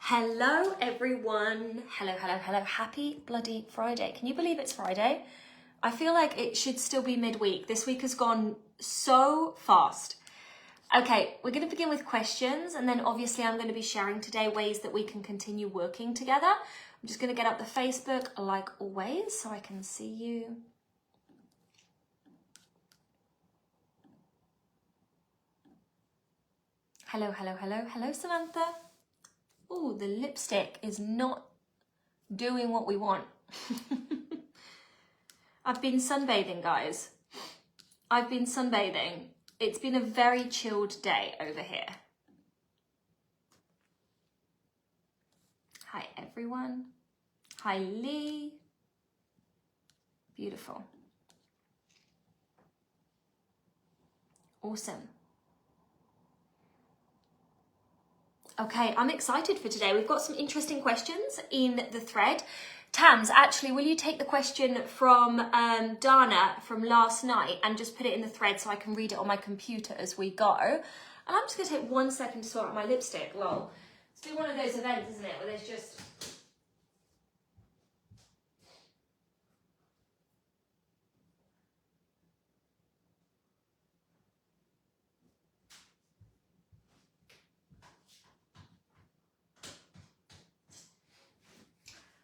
Hello everyone. Hello. Happy bloody Friday. Can you believe it's Friday? I feel like it should still be midweek. This week has gone so fast. Okay, we're going to begin with questions, and then obviously I'm going to be sharing today ways that we can continue working together. I'm just going to get up the Facebook like always so I can see you. Hello, Samantha. Oh, the lipstick is not doing what we want. I've been sunbathing, guys. I've been sunbathing. It's been a very chilled day over here. Hi, everyone. Hi, Lee. Beautiful. Awesome. Okay, I'm excited for today. We've got some interesting questions in the thread. Tams, actually, will you take the question from Dana from last night and just put it in the thread so I can read it on my computer as we go? And I'm just going to take 1 second to sort out my lipstick. Lol. It's been one of those events, isn't it, where there's just...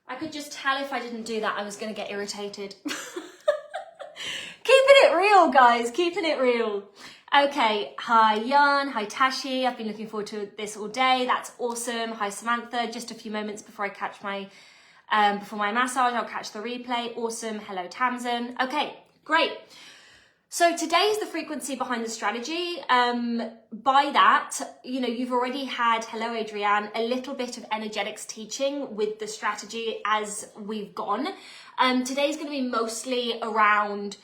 I could just tell if I didn't do that, I was going to get irritated. Keeping it real, guys. Keeping it real. Okay. Hi, Jan. Hi, Tashi. I've been looking forward to this all day. That's awesome. Hi, Samantha. Just a few moments before I catch my, before my massage, I'll catch the replay. Awesome. Hello, Tamsin. Okay, great. So today is the frequency behind the strategy. By that, you know, you've already had, hello Adrienne, a little bit of energetics teaching with the strategy as we've gone. Today's going to be mostly around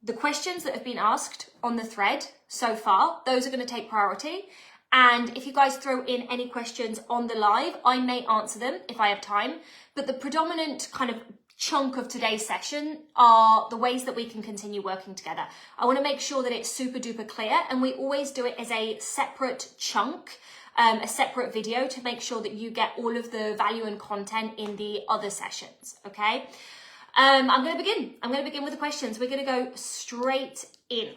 the questions that have been asked on the thread so far. Those are going to take priority. And if you guys throw in any questions on the live, I may answer them if I have time. But the predominant kind of chunk of today's session are the ways that we can continue working together. I want to make sure that it's super duper clear, and we always do it as a separate chunk, a separate video to make sure that you get all of the value and content in the other sessions, okay? I'm going to begin with the questions. We're going to go straight in.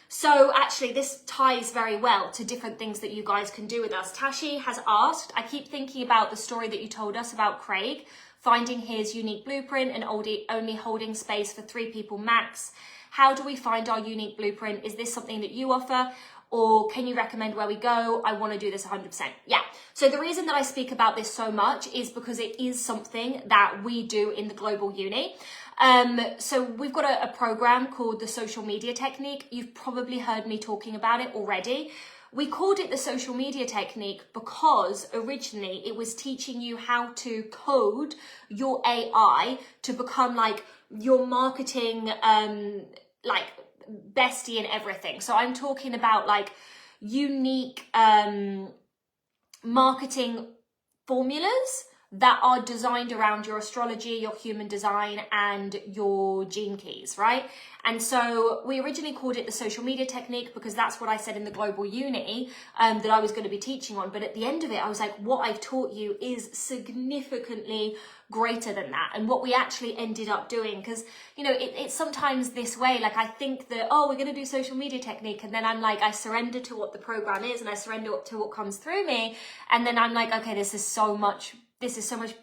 So actually this ties very well to different things that you guys can do with us. Tashi has asked, I keep thinking about the story that you told us about Craig finding his unique blueprint and only holding space for 3 people max. How do we find our unique blueprint? Is this something that you offer, or can you recommend where we go? I want to do this 100%. Yeah. So the reason that I speak about this so much is because it is something that we do in the Global Uni. So we've got a program called the Social Media Technique. You've probably heard me talking about it already. We called it the Social Media Technique because originally it was teaching you how to code your AI to become like your marketing, like bestie in everything. So I'm talking about like unique marketing formulas that are designed around your astrology, your human design, and your gene keys, right? And so we originally called it the Social Media Technique because that's what I said in the Global Uni that I was going to be teaching on. But at the end of it, I was like, what I've taught you is significantly greater than that. And what we actually ended up doing, because, you know, it's sometimes this way, like I think that, oh, we're going to do Social Media Technique. And then I'm like, I surrender to what the program is and I surrender to what comes through me. And then I'm like, okay, this is so much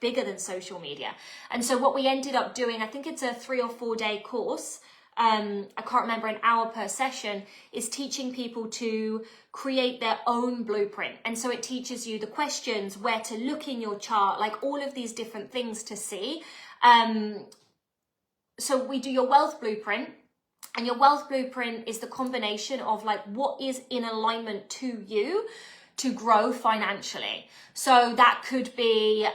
bigger than social media. And so what we ended up doing, I think it's a 3 or 4 day course, I can't remember, an hour per session, is teaching people to create their own blueprint. And so it teaches you the questions, where to look in your chart, like all of these different things to see. So we do your wealth blueprint. And your wealth blueprint is the combination of like what is in alignment to you to grow financially. So that could be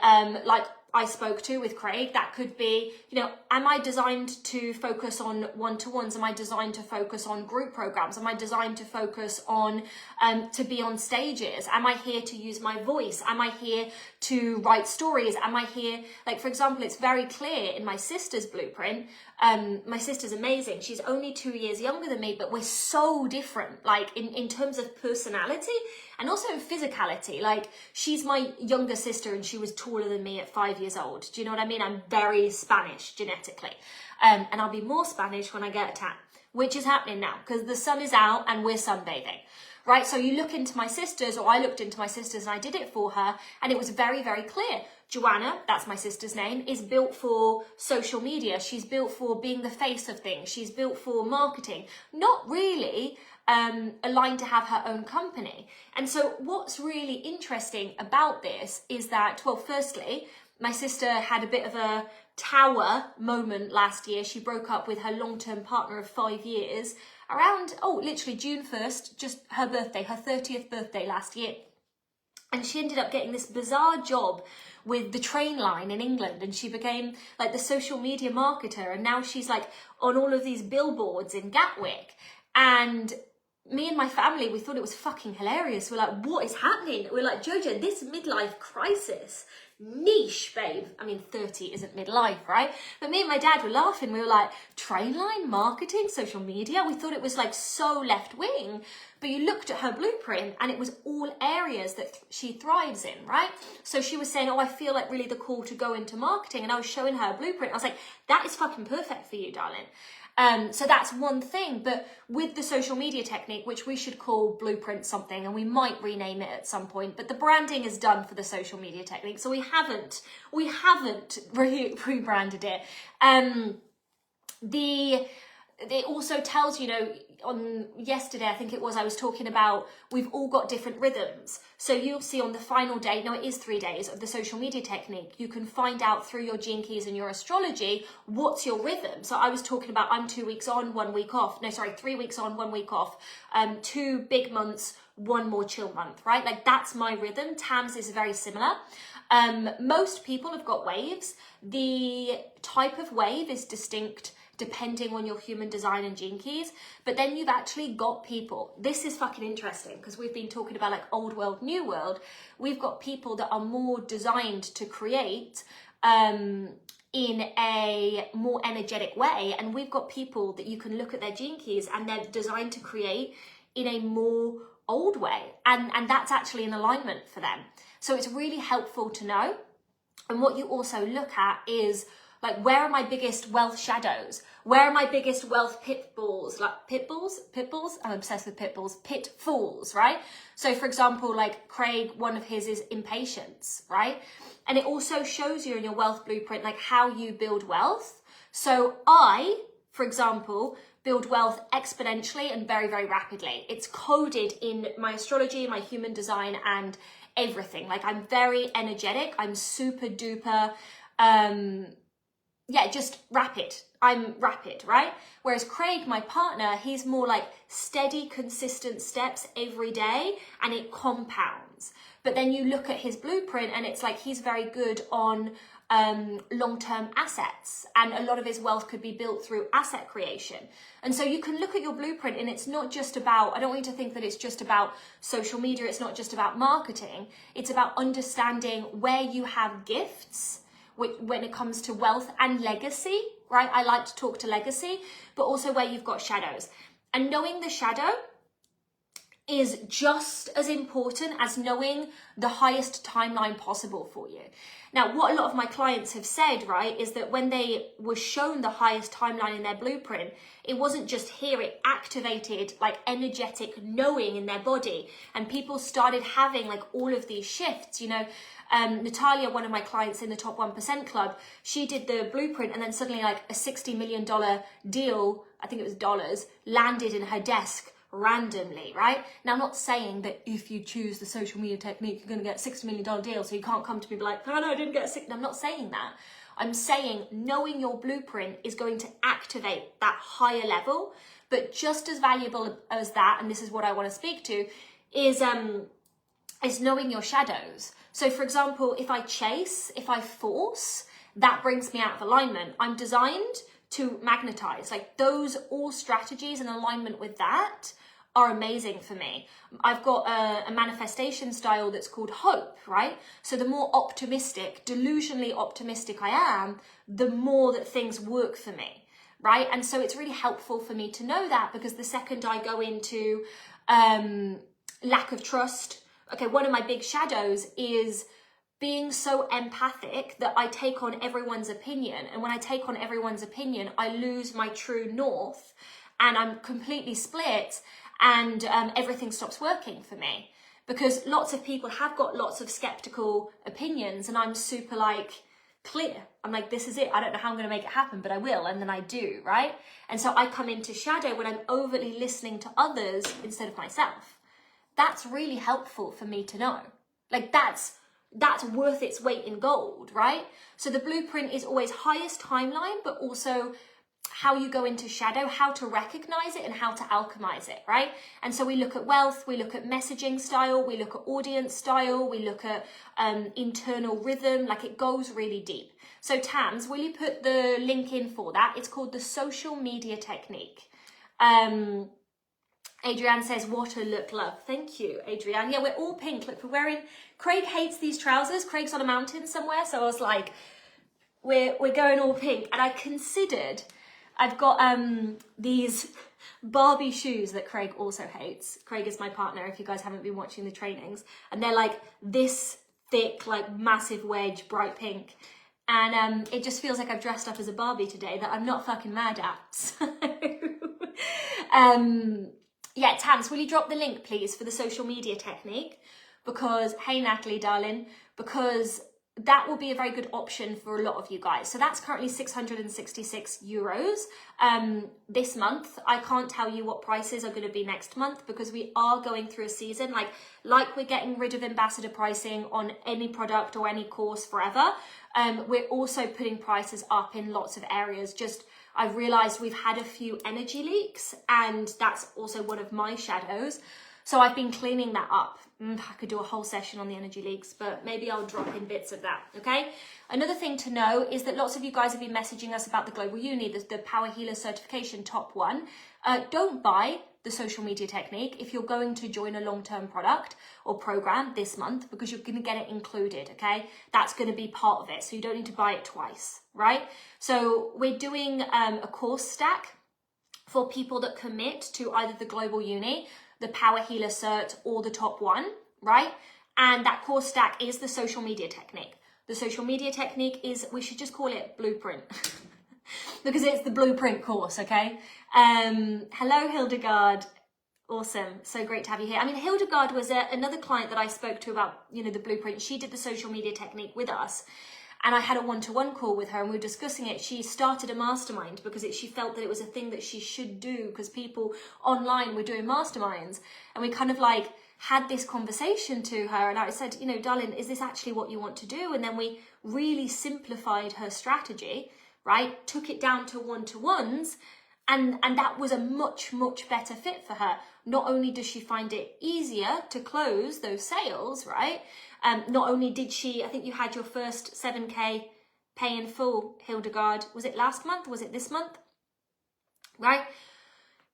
like I spoke to with Craig, that could be, you know, am I designed to focus on one-to-ones? Am I designed to focus on group programs? Am I designed to focus on to be on stages? Am I here to use my voice? Am I here to write stories? Am I here, like for example, it's very clear in my sister's blueprint. My sister's amazing. She's only 2 years younger than me, but we're so different, like in terms of personality and also in physicality. Like, she's my younger sister and she was taller than me at 5 years old. Do you know what I mean? I'm very Spanish genetically. And I'll be more Spanish when I get a tan, which is happening now because the sun is out and we're sunbathing. Right, so you look into my sisters, or I looked into my sisters and I did it for her, and it was very, very clear. Joanna, that's my sister's name, is built for social media. She's built for being the face of things. She's built for marketing, not really aligned to have her own company. And so what's really interesting about this is that, well, firstly, my sister had a bit of a tower moment last year. She broke up with her long-term partner of 5 years around, literally June 1st, just her birthday, her 30th birthday last year. And she ended up getting this bizarre job with the train line in England, and she became like the social media marketer, and now she's like on all of these billboards in Gatwick. And me and my family, we thought it was fucking hilarious. We're like, what is happening? We're like, Jojo, this midlife crisis, niche, babe. I mean, 30 isn't midlife, right? But me and my dad were laughing. We were like, train line, marketing, social media. We thought it was like so left wing. But you looked at her blueprint and it was all areas that she thrives in, right? So she was saying, I feel like really the call to go into marketing. And I was showing her a blueprint. I was like, that is fucking perfect for you, darling. So that's one thing, but with the social media technique, which we should call blueprint something, and we might rename it at some point, but the branding is done for the social media technique. So we haven't rebranded it. It also tells, on yesterday, I think it was, I was talking about, we've all got different rhythms. So you'll see on the final day, no, it is 3 days of the social media technique, you can find out through your gene keys and your astrology, what's your rhythm. So I was talking about, I'm 2 weeks on, 1 week off. No, sorry, 3 weeks on, 1 week off. 2 big months, 1 more chill month, right? Like that's my rhythm. Tam's is very similar. Most people have got waves. The type of wave is distinct depending on your human design and gene keys. But then you've actually got people, this is fucking interesting because we've been talking about like old world, new world. We've got people that are more designed to create in a more energetic way. And we've got people that you can look at their gene keys and they're designed to create in a more old way. And that's actually an alignment for them. So it's really helpful to know. And what you also look at is like, where are my biggest wealth shadows? Where are my biggest wealth pitfalls? Like pitfalls? I'm obsessed with pitfalls. Pitfalls, right? So for example, like Craig, one of his is impatience, right? And it also shows you in your wealth blueprint, like how you build wealth. So I, for example, build wealth exponentially and very, very rapidly. It's coded in my astrology, my human design, and everything. Like I'm very energetic. I'm super duper, just rapid. I'm rapid, right? Whereas Craig, my partner, he's more like steady, consistent steps every day and it compounds. But then you look at his blueprint and it's like he's very good on long-term assets, and a lot of his wealth could be built through asset creation. And so you can look at your blueprint and it's not just about, I don't want you to think that it's just about social media, it's not just about marketing, it's about understanding where you have gifts when it comes to wealth and legacy, right? I like to talk to legacy, but also where you've got shadows. And knowing the shadow is just as important as knowing the highest timeline possible for you. Now, what a lot of my clients have said, right, is that when they were shown the highest timeline in their blueprint, it wasn't just here, it activated like energetic knowing in their body. And people started having like all of these shifts, Natalia, one of my clients in the top 1% club, she did the blueprint and then suddenly like a $60 million deal, I think it was dollars, landed in her desk randomly, right? Now, I'm not saying that if you choose the social media technique, you're going to get $60 million deal, so you can't come to me and be like, oh no, I didn't get a $60. I'm not saying that. I'm saying knowing your blueprint is going to activate that higher level, but just as valuable as that, and this is what I want to speak to, is knowing your shadows. So for example, if I force, that brings me out of alignment. I'm designed to magnetize. Like those all strategies in alignment with that are amazing for me. I've got a manifestation style that's called hope, right? So the more optimistic, delusionally optimistic I am, the more that things work for me, right? And so it's really helpful for me to know that, because the second I go into lack of trust, Okay, one of my big shadows is being so empathic that I take on everyone's opinion. And when I take on everyone's opinion, I lose my true north and I'm completely split, and everything stops working for me. Because lots of people have got lots of skeptical opinions and I'm super like clear. I'm like, this is it. I don't know how I'm going to make it happen, but I will. And then I do, right? And so I come into shadow when I'm overly listening to others instead of myself. That's really helpful for me to know. Like that's worth its weight in gold, right? So the blueprint is always highest timeline, but also how you go into shadow, how to recognize it and how to alchemize it, right? And so we look at wealth, we look at messaging style, we look at audience style, we look at internal rhythm, like it goes really deep. So Tams, will you put the link in for that? It's called the social media technique. Adrienne says, what a look, love. Thank you, Adrienne. Yeah, we're all pink. Look, we're wearing, Craig hates these trousers. Craig's on a mountain somewhere. So I was like, we're going all pink. And I considered, I've got these Barbie shoes that Craig also hates. Craig is my partner, if you guys haven't been watching the trainings. And they're like this thick, like massive wedge, bright pink. And it just feels like I've dressed up as a Barbie today that I'm not fucking mad at. So, yeah, Tams, will you drop the link, please, for the social media technique? Because, hey, Natalie, darling, because that will be a very good option for a lot of you guys. So that's currently 666 euros this month. I can't tell you what prices are going to be next month because we are going through a season. Like we're getting rid of ambassador pricing on any product or any course forever. We're also putting prices up in lots of areas. Just I've realized we've had a few energy leaks and that's also one of my shadows. So I've been cleaning that up. I could do a whole session on the energy leaks, but maybe I'll drop in bits of that, okay? Another thing to know is that lots of you guys have been messaging us about the Global Uni, the Power Healer Certification Top 1. Don't buy the social media technique if you're going to join a long-term product or program this month because you're going to get it included, okay? That's going to be part of it, so you don't need to buy it twice, right? So we're doing a course stack for people that commit to either the Global Uni, the Power Healer Cert, or the Top 1, right? And that course stack is the social media technique. The social media technique is, we should just call it Blueprint because it's the Blueprint course, okay? Hello, Hildegard. Awesome. So great to have you here. I mean, Hildegard was another client that I spoke to about, you know, the Blueprint. She did the social media technique with us. And I had a one-to-one call with her and we were discussing it. She started a mastermind because she felt that it was a thing that she should do because people online were doing masterminds. And we kind of like had this conversation to her and I said, you know, darling, is this actually what you want to do? And then we really simplified her strategy, right? Took it down to one-to-ones. And that was a much, much better fit for her. Not only does she find it easier to close those sales, right? Not only did she, I think you had your first 7K pay in full, Hildegard. Was it last month? Was it this month? Right?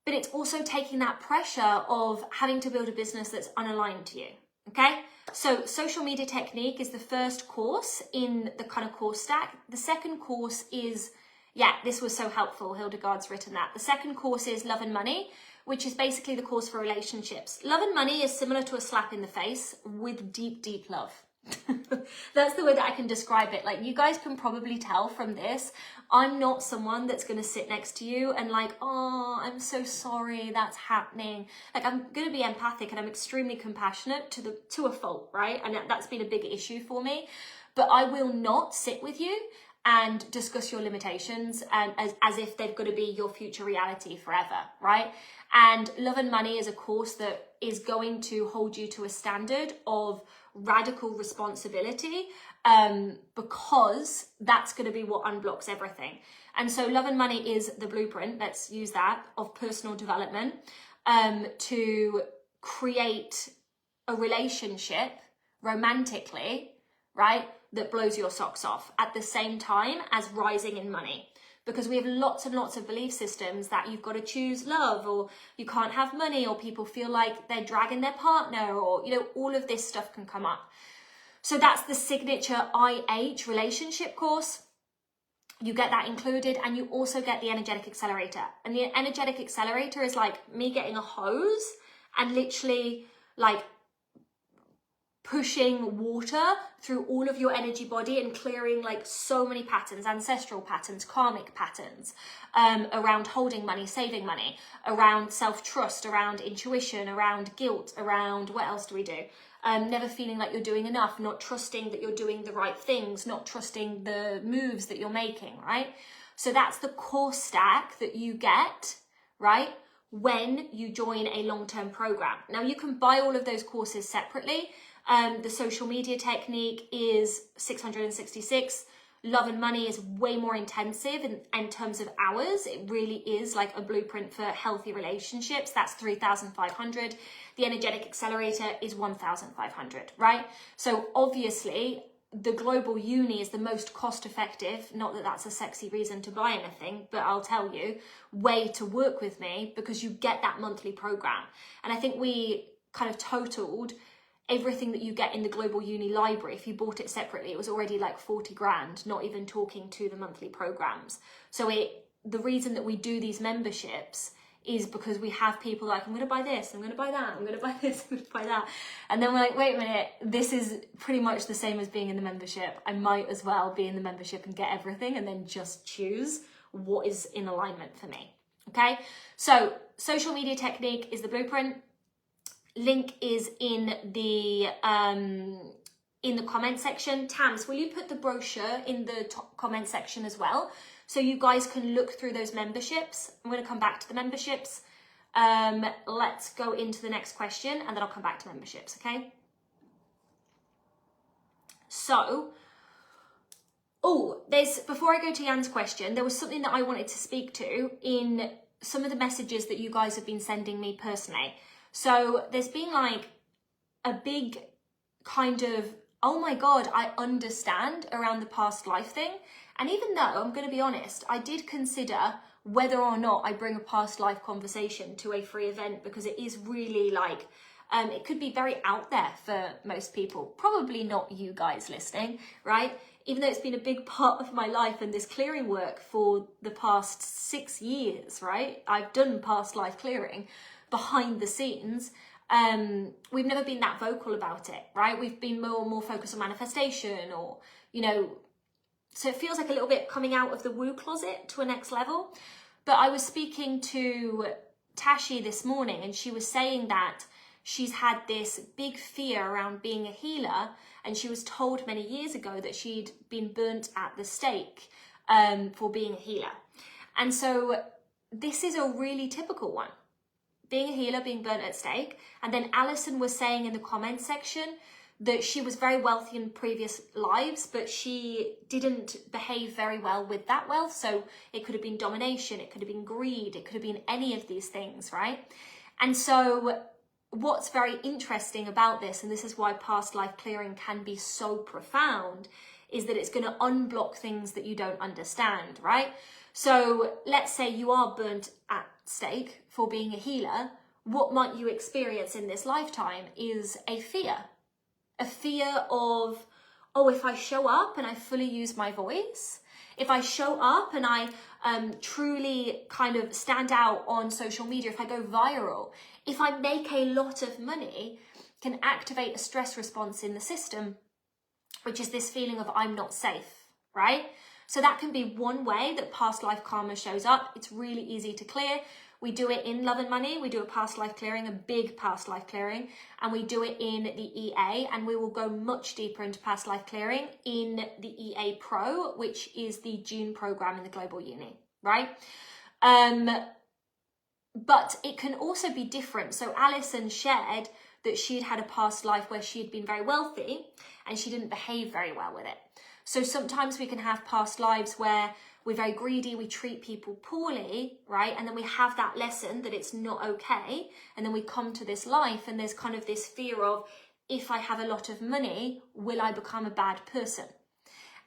But it's also taking that pressure of having to build a business that's unaligned to you. Okay? So social media technique is the first course in the kind of course stack. The second course is, yeah, this was so helpful. Hildegard's written that. The second course is Love and Money, which is basically the course for relationships. Love and Money is similar to a slap in the face with deep, deep love. That's the way that I can describe it. Like, you guys can probably tell from this, I'm not someone that's going to sit next to you and like, oh, I'm so sorry that's happening. Like, I'm going to be empathic and I'm extremely compassionate to a fault, right? And that's been a big issue for me. But I will not sit with you and discuss your limitations and as if they've got to be your future reality forever, right? And Love and Money is a course that is going to hold you to a standard of radical responsibility because that's going to be what unblocks everything. And so Love and Money is the blueprint, let's use that, of personal development to create a relationship romantically, right, that blows your socks off at the same time as rising in money. Because we have lots and lots of belief systems that you've got to choose love or you can't have money or people feel like they're dragging their partner or, you know, all of this stuff can come up. So that's the signature IH relationship course. You get that included and you also get the energetic accelerator. And the energetic accelerator is like me getting a hose and literally like pushing water through all of your energy body and clearing like so many patterns, ancestral patterns, karmic patterns, around holding money, saving money, around self-trust, around intuition, around guilt, around what else do we do? Never feeling like you're doing enough, not trusting that you're doing the right things, not trusting the moves that you're making, right? So that's the core stack that you get, right, when you join a long-term program. Now you can buy all of those courses separately. The social media technique is 666. Love and Money is way more intensive in terms of hours. It really is like a blueprint for healthy relationships. That's 3,500. The Energetic Accelerator is 1,500, right? So obviously the Global Uni is the most cost effective, not that that's a sexy reason to buy anything, but I'll tell you, way to work with me because you get that monthly program. And I think we kind of totaled everything that you get in the Global Uni library. If you bought it separately, it was already like 40 grand, not even talking to the monthly programs. So the reason that we do these memberships is because we have people like, I'm going to buy this, I'm going to buy that, I'm going to buy this, I'm going to buy that. And then we're like, wait a minute, this is pretty much the same as being in the membership. I might as well be in the membership and get everything and then just choose what is in alignment for me. Okay, so social media technique is the blueprint. Link is in the comment section. Tams, will you put the brochure in the top comment section as well, so you guys can look through those memberships? I'm going to come back to the memberships. Let's go into the next question and then I'll come back to memberships, okay? So, before I go to Jan's question, there was something that I wanted to speak to in some of the messages that you guys have been sending me personally. So there's been like a big kind of, oh my God, I understand around the past life thing. And even though, I'm going to be honest, I did consider whether or not I bring a past life conversation to a free event, because it is really like, it could be very out there for most people. Probably not you guys listening, right? Even though it's been a big part of my life and this clearing work for the past 6 years, right? I've done past life clearing behind the scenes. We've never been that vocal about it, right? We've been more focused on manifestation, or, you know, so it feels like a little bit coming out of the woo closet to a next level. But I was speaking to Tashi this morning and she was saying that she's had this big fear around being a healer, and she was told many years ago that she'd been burnt at the stake for being a healer. And so this is a really typical one. Being a healer, being burnt at stake. And then Alison was saying in the comments section that she was very wealthy in previous lives, but she didn't behave very well with that wealth. So it could have been domination, it could have been greed, it could have been any of these things, right? And so what's very interesting about this, and this is why past life clearing can be so profound, is that it's going to unblock things that you don't understand, right? So let's say you are burnt at stake for being a healer. What might you experience in this lifetime is a fear of, oh, if I show up and I fully use my voice, if I show up and I truly kind of stand out on social media, if I go viral, if I make a lot of money, can activate a stress response in the system, which is this feeling of I'm not safe, right? So that can be one way that past life karma shows up. It's really easy to clear. We do it in Love and Money. We do a past life clearing, a big past life clearing, and we do it in the EA, and we will go much deeper into past life clearing in the EA Pro, which is the June program in the Global Uni, right? But it can also be different. So Alison shared that she'd had a past life where she had been very wealthy and she didn't behave very well with it. So sometimes we can have past lives where we're very greedy, we treat people poorly, right? And then we have that lesson that it's not okay. And then we come to this life and there's kind of this fear of, if I have a lot of money, will I become a bad person?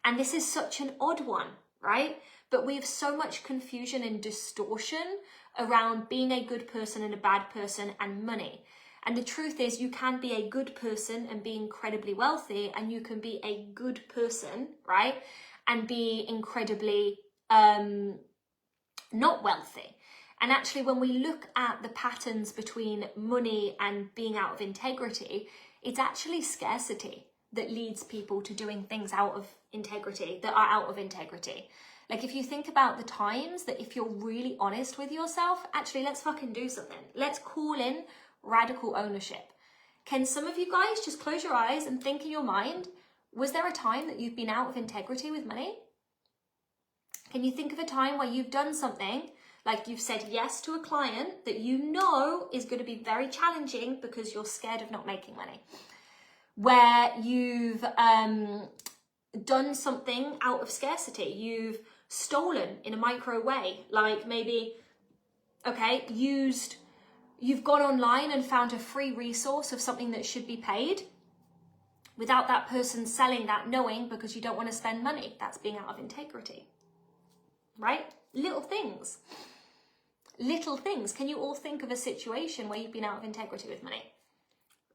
And this is such an odd one, right? But we have so much confusion and distortion around being a good person and a bad person and money. And the truth is, you can be a good person and be incredibly wealthy, and you can be a good person, right, and be incredibly not wealthy. And actually, when we look at the patterns between money and being out of integrity, It's actually scarcity that leads people to doing things out of integrity, that are out of integrity. Like, if you think about the times that if you're really honest with yourself, actually, let's fucking do something. Let's call in radical ownership. Can some of you guys just close your eyes and think in your mind, was there a time that you've been out of integrity with money? Can you think of a time where you've done something, like you've said yes to a client that you know is going to be very challenging because you're scared of not making money? Where you've done something out of scarcity, you've stolen in a micro way, like maybe, okay, you've gone online and found a free resource of something that should be paid without that person selling that, knowing, because you don't want to spend money. That's being out of integrity, right? Little things. Little things. Can you all think of a situation where you've been out of integrity with money?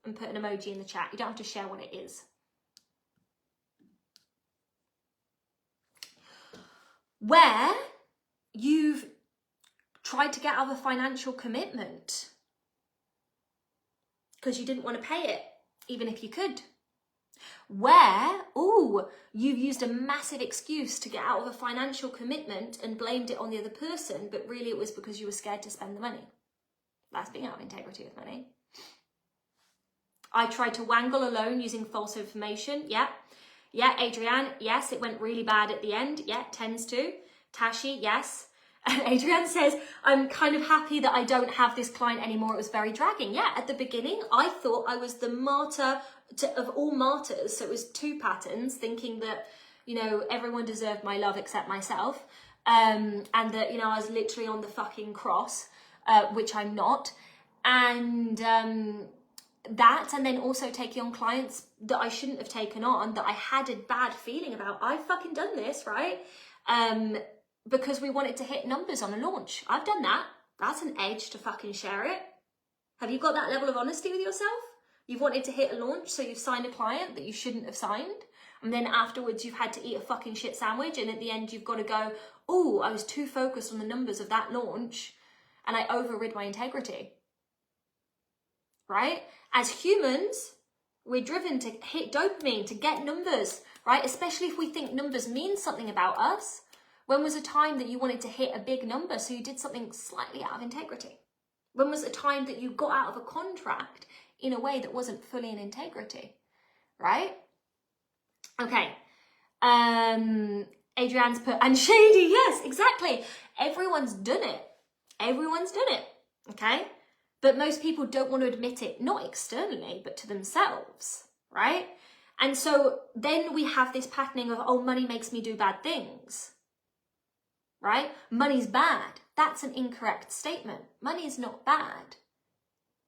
And put an emoji in the chat. You don't have to share what it is. Where you've tried to get out of a financial commitment because you didn't want to pay it, even if you could. Where, you've used a massive excuse to get out of a financial commitment and blamed it on the other person, but really it was because you were scared to spend the money. That's being out of integrity with money. I tried to wangle a loan using false information. Yeah, Adrienne, yes, it went really bad at the end. Yeah, tends to. Tashi, yes. And Adrienne says, I'm kind of happy that I don't have this client anymore. It was very dragging. Yeah, at the beginning, I thought I was the martyr of all martyrs. So it was 2 patterns, thinking that, you know, everyone deserved my love except myself. And that, you know, I was literally on the fucking cross, which I'm not. And that, and then also taking on clients that I shouldn't have taken on, that I had a bad feeling about. I've fucking done this, right? Because we wanted to hit numbers on a launch. I've done that. That's an edge to fucking share it. Have you got that level of honesty with yourself? You've wanted to hit a launch, so you've signed a client that you shouldn't have signed. And then afterwards you've had to eat a fucking shit sandwich. And at the end you've got to go, oh, I was too focused on the numbers of that launch and I overrid my integrity. Right? As humans, we're driven to hit dopamine, to get numbers, right? Especially if we think numbers mean something about us. When was a time that you wanted to hit a big number, so you did something slightly out of integrity? When was a time that you got out of a contract in a way that wasn't fully in integrity, right? Okay. Adrienne's put, and shady, yes, exactly. Everyone's done it. Everyone's done it, okay? But most people don't want to admit it, not externally, but to themselves, right? And so then we have this patterning of, oh, money makes me do bad things, right? Money's bad. That's an incorrect statement. Money is not bad.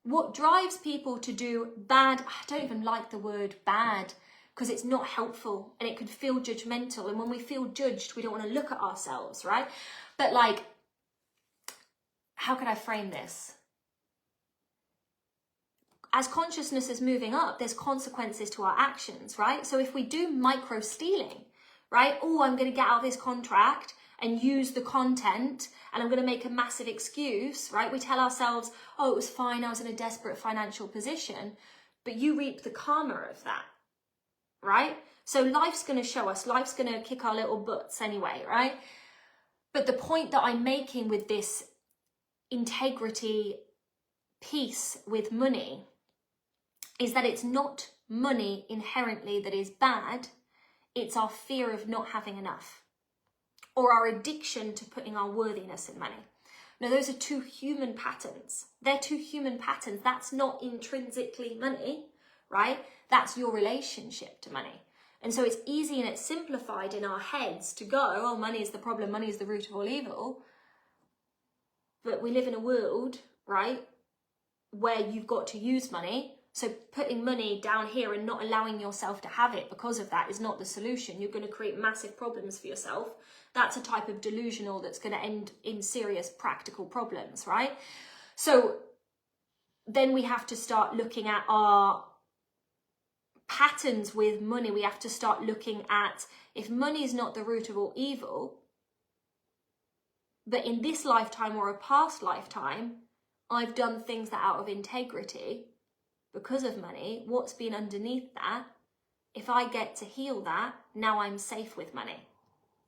What drives people to do bad, I don't even like the word bad, because it's not helpful and it could feel judgmental. And when we feel judged, we don't want to look at ourselves, right? But like, how could I frame this? As consciousness is moving up, there's consequences to our actions, right? So if we do micro stealing, right? Oh, I'm going to get out of this contract and use the content and I'm going to make a massive excuse, right? We tell ourselves, oh, it was fine. I was in a desperate financial position, but you reap the karma of that, right? So life's going to show us, life's going to kick our little butts anyway, right? But the point that I'm making with this integrity piece with money is that it's not money inherently that is bad, it's our fear of not having enough, or our addiction to putting our worthiness in money. Now, those are 2 human patterns. They're 2 human patterns. That's not intrinsically money, right? That's your relationship to money. And so it's easy and it's simplified in our heads to go, oh, money is the problem, money is the root of all evil. But we live in a world, right, where you've got to use money. So putting money down here and not allowing yourself to have it because of that is not the solution. You're going to create massive problems for yourself. That's a type of delusional that's going to end in serious practical problems, right? So then we have to start looking at our patterns with money. We have to start looking at, if money is not the root of all evil, but in this lifetime or a past lifetime, I've done things that are out of integrity, because of money, what's been underneath that, if I get to heal that, now I'm safe with money.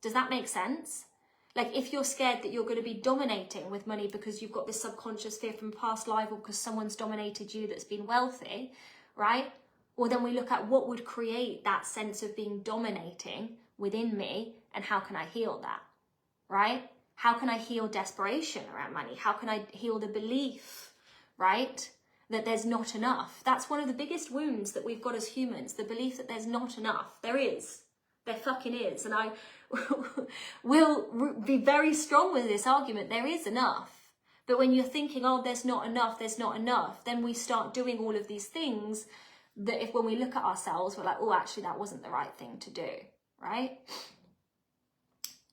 Does that make sense? Like if you're scared that you're going to be dominating with money because you've got this subconscious fear from past life or because someone's dominated you that's been wealthy, right? Well, then we look at what would create that sense of being dominating within me and how can I heal that, right? How can I heal desperation around money? How can I heal the belief, right, that there's not enough? That's one of the biggest wounds that we've got as humans, the belief that there's not enough. There is. There fucking is. And I will be very strong with this argument. There is enough. But when you're thinking, oh, there's not enough, then we start doing all of these things that if when we look at ourselves, we're like, oh, actually, that wasn't the right thing to do, right?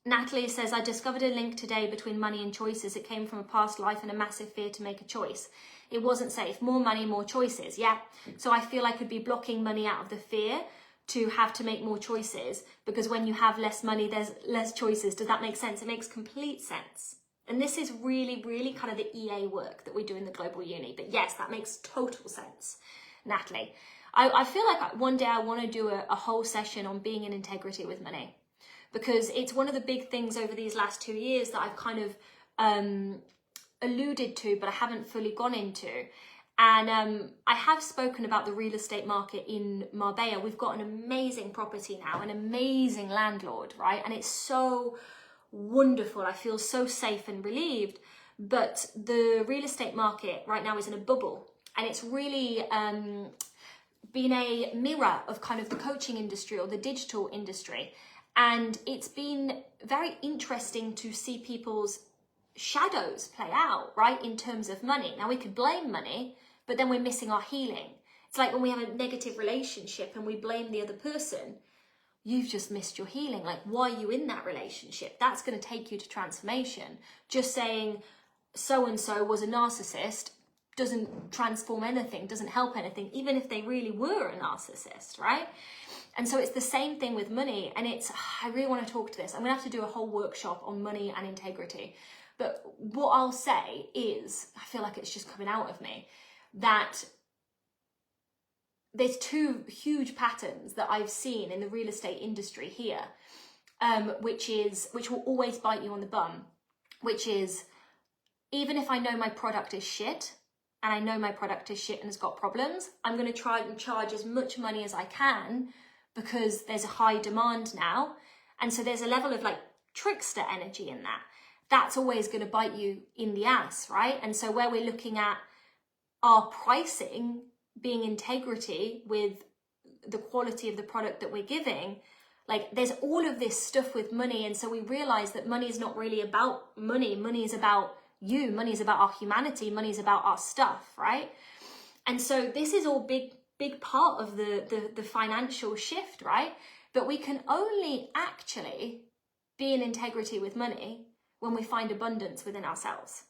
Natalie says, I discovered a link today between money and choices. It came from a past life and a massive fear to make a choice. It wasn't safe. More money, more choices. Yeah. So I feel I could be blocking money out of the fear to have to make more choices, because when you have less money, there's less choices. Does that make sense? It makes complete sense. And this is really, really kind of the EA work that we do in the Global Uni. But yes, that makes total sense, Natalie. I feel like one day I want to do a whole session on being in integrity with money, because it's one of the big things over these last 2 years that I've kind of alluded to, but I haven't fully gone into. And I have spoken about the real estate market in Marbella. We've got an amazing property now, an amazing landlord, right? And it's so wonderful. I feel so safe and relieved. But the real estate market right now is in a bubble. And it's really been a mirror of kind of the coaching industry or the digital industry. And it's been very interesting to see people's shadows play out, right, in terms of money. Now, we could blame money, but then we're missing our healing. It's like when we have a negative relationship and we blame the other person, you've just missed your healing. Like, why are you in that relationship? That's going to take you to transformation. Just saying so-and-so was a narcissist doesn't transform anything, doesn't help anything, even if they really were a narcissist, right? And so it's the same thing with money. And I really want to talk to this. I'm going to have to do a whole workshop on money and integrity. But what I'll say is, I feel like it's just coming out of me, that there's two huge patterns that I've seen in the real estate industry here, which will always bite you on the bum, which is, even if I know my product is shit, and I know my product is shit and has got problems, I'm going to try and charge as much money as I can, because there's a high demand now. And so there's a level of like trickster energy in that. That's always going to bite you in the ass, right? And so where we're looking at our pricing being integrity with the quality of the product that we're giving, like there's all of this stuff with money. And so we realize that money is not really about money. Money is about you. Money is about our humanity. Money is about our stuff, right? And so this is all big part of the financial shift, right? But we can only actually be in integrity with money when we find abundance within ourselves.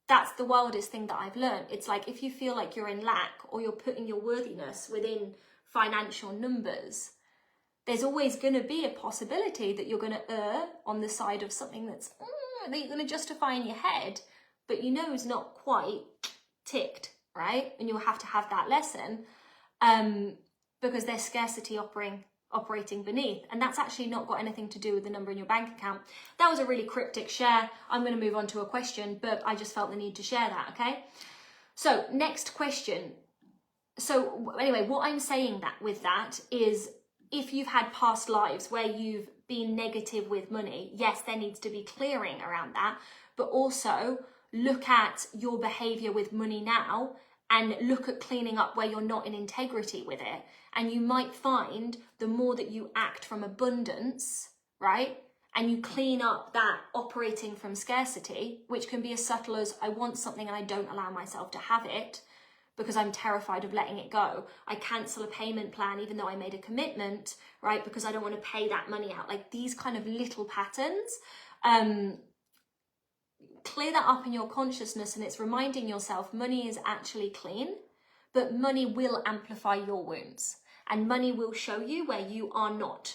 That's the wildest thing that I've learned. It's like, if you feel like you're in lack or you're putting your worthiness within financial numbers, there's always going to be a possibility that you're going to err on the side of something that you're going to justify in your head, but you know is not quite ticked, right? And you'll have to have that lesson because there's scarcity operating beneath. And that's actually not got anything to do with the number in your bank account. That was a really cryptic share. I'm going to move on to a question, but I just felt the need to share that, okay? So next question. So anyway, what I'm saying with that is, if you've had past lives where you've been negative with money, yes, there needs to be clearing around that, but also look at your behavior with money now and look at cleaning up where you're not in integrity with it. And you might find the more that you act from abundance, right? And you clean up that operating from scarcity, which can be as subtle as, I want something and I don't allow myself to have it because I'm terrified of letting it go. I cancel a payment plan even though I made a commitment, right? Because I don't want to pay that money out. Like these kind of little patterns, clear that up in your consciousness, and it's reminding yourself money is actually clean, but money will amplify your wounds, and money will show you where you are not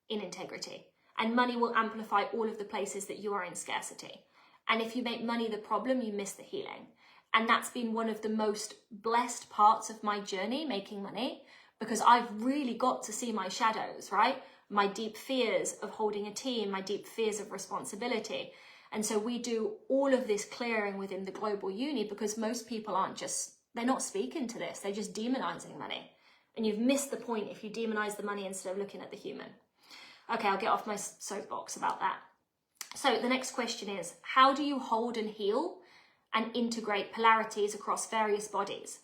in integrity, and money will amplify all of the places that you are in scarcity. And if you make money the problem, you miss the healing. And that's been one of the most blessed parts of my journey making money, because I've really got to see my shadows, right? My deep fears of holding a team, my deep fears of responsibility. And so we do all of this clearing within the Global Uni, because most people they're not speaking to this, they're just demonizing money. And you've missed the point if you demonize the money instead of looking at the human. Okay, I'll get off my soapbox about that. So the next question is, how do you hold and heal and integrate polarities across various bodies?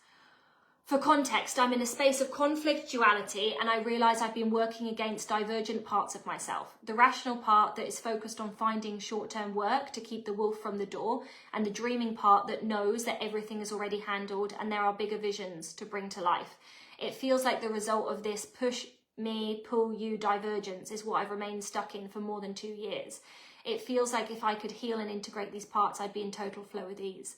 For context, I'm in a space of conflict, duality, and I realize I've been working against divergent parts of myself. The rational part that is focused on finding short-term work to keep the wolf from the door, and the dreaming part that knows that everything is already handled and there are bigger visions to bring to life. It feels like the result of this push me, pull you divergence is what I've remained stuck in for more than 2 years. It feels like if I could heal and integrate these parts, I'd be in total flow with ease.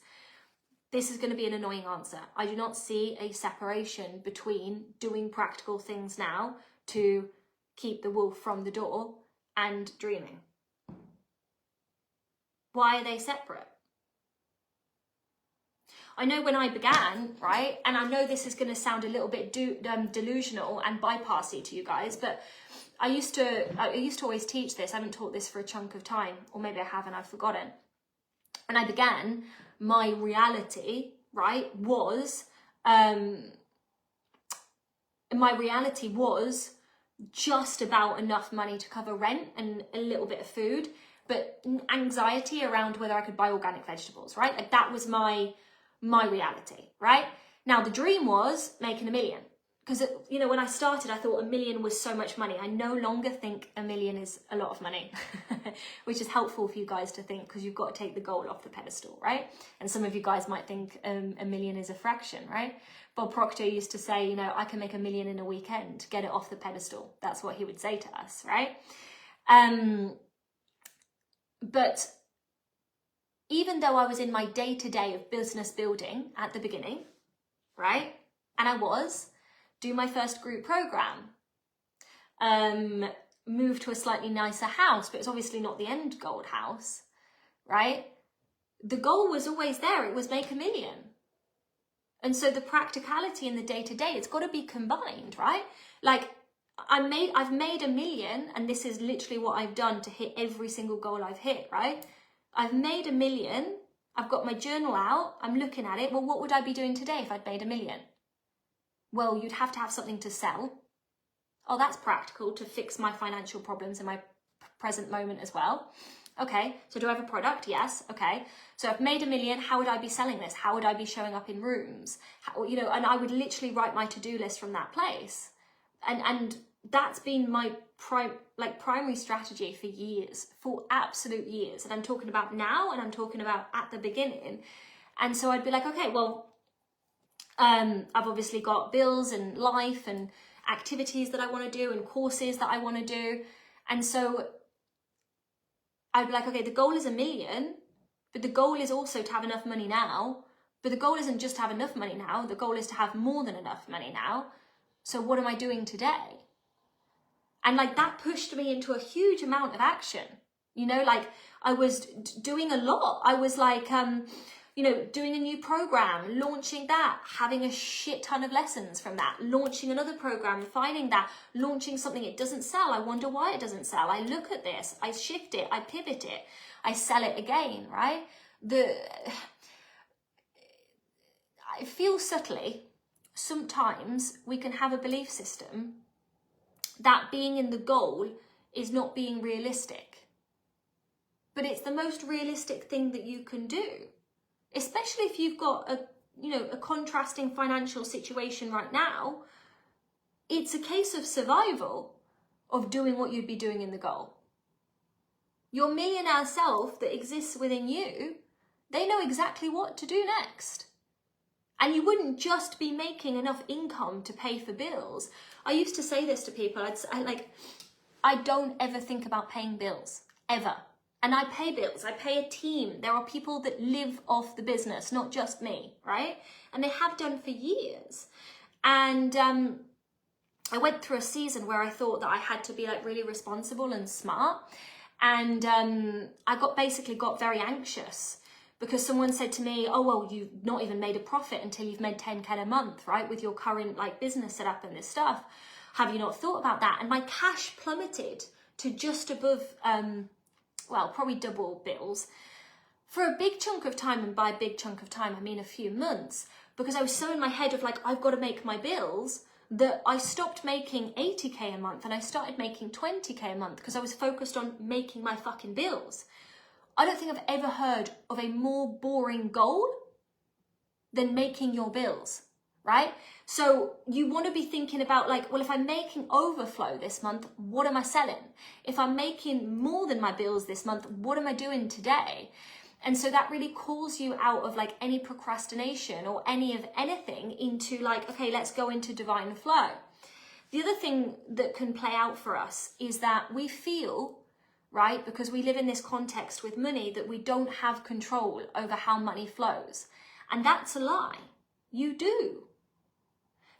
This is going to be an annoying answer. I do not see a separation between doing practical things now to keep the wolf from the door and dreaming. Why are they separate? I know when I began, right, and I know this is going to sound a little bit delusional and bypassy to you guys, but I used to always teach this. I haven't taught this for a chunk of time, or maybe I have and I've forgotten. When I began, my reality, right, was just about enough money to cover rent and a little bit of food, but anxiety around whether I could buy organic vegetables, right? Like that was my reality, right? Now the dream was making $1 million. Because, you know, when I started, I thought $1 million was so much money. I no longer think $1 million is a lot of money, which is helpful for you guys to think, because you've got to take the goal off the pedestal, right? And some of you guys might think $1 million is a fraction, right? Bob Proctor used to say, you know, I can make $1 million in a weekend, get it off the pedestal. That's what he would say to us, right? But even though I was in my day-to-day of business building at the beginning, right? And I do my first group program, move to a slightly nicer house, but it's obviously not the end gold house, right? The goal was always there. It was make $1 million. And so the practicality in the day-to-day, it's got to be combined, right? Like I've made $1 million, and this is literally what I've done to hit every single goal I've hit, right? I've made $1 million. I've got my journal out. I'm looking at it. Well, what would I be doing today if I'd made $1 million? Well, you'd have to have something to sell. Oh, that's practical to fix my financial problems in my present moment as well. Okay, so do I have a product? Yes. Okay, so I've made $1 million. How would I be selling this? How would I be showing up in rooms? How, you know, and I would literally write my to-do list from that place. And that's been my primary strategy for years, for absolute years. And I'm talking about now, and I'm talking about at the beginning. And so I'd be like, okay, well, I've obviously got bills and life and activities that I want to do and courses that I want to do. And so I'd be like, okay, the goal is $1 million, but the goal is also to have enough money now. But the goal isn't just to have enough money now. The goal is to have more than enough money now. So what am I doing today? And like that pushed me into a huge amount of action. You know, like I was doing a lot. I was like, you know, doing a new program, launching that, having a shit ton of lessons from that, launching another program, refining that, launching something, it doesn't sell. I wonder why it doesn't sell. I look at this, I shift it, I pivot it, I sell it again, right? I feel subtly, sometimes we can have a belief system that being in the goal is not being realistic. But it's the most realistic thing that you can do. Especially if you've got a contrasting financial situation right now, it's a case of survival of doing what you'd be doing in the goal. Your millionaire self that exists within you, they know exactly what to do next. And you wouldn't just be making enough income to pay for bills. I used to say this to people, I don't ever think about paying bills, ever. And I pay bills, I pay a team. There are people that live off the business, not just me, right? And they have done for years. And I went through a season where I thought that I had to be like really responsible and smart. And I got very anxious because someone said to me, oh, well, you've not even made a profit until you've made 10K a month, right? With your current like business setup and this stuff. Have you not thought about that? And my cash plummeted to just above, well, probably double bills for a big chunk of time. And by a big chunk of time, I mean a few months, because I was so in my head of like, I've got to make my bills, that I stopped making 80K a month and I started making 20K a month because I was focused on making my fucking bills. I don't think I've ever heard of a more boring goal than making your bills, right? So you want to be thinking about like, well, if I'm making overflow this month, what am I selling? If I'm making more than my bills this month, what am I doing today? And so that really calls you out of like any procrastination or any of anything into like, okay, let's go into divine flow. The other thing that can play out for us is that we feel, right, because we live in this context with money, that we don't have control over how money flows. And that's a lie. You do.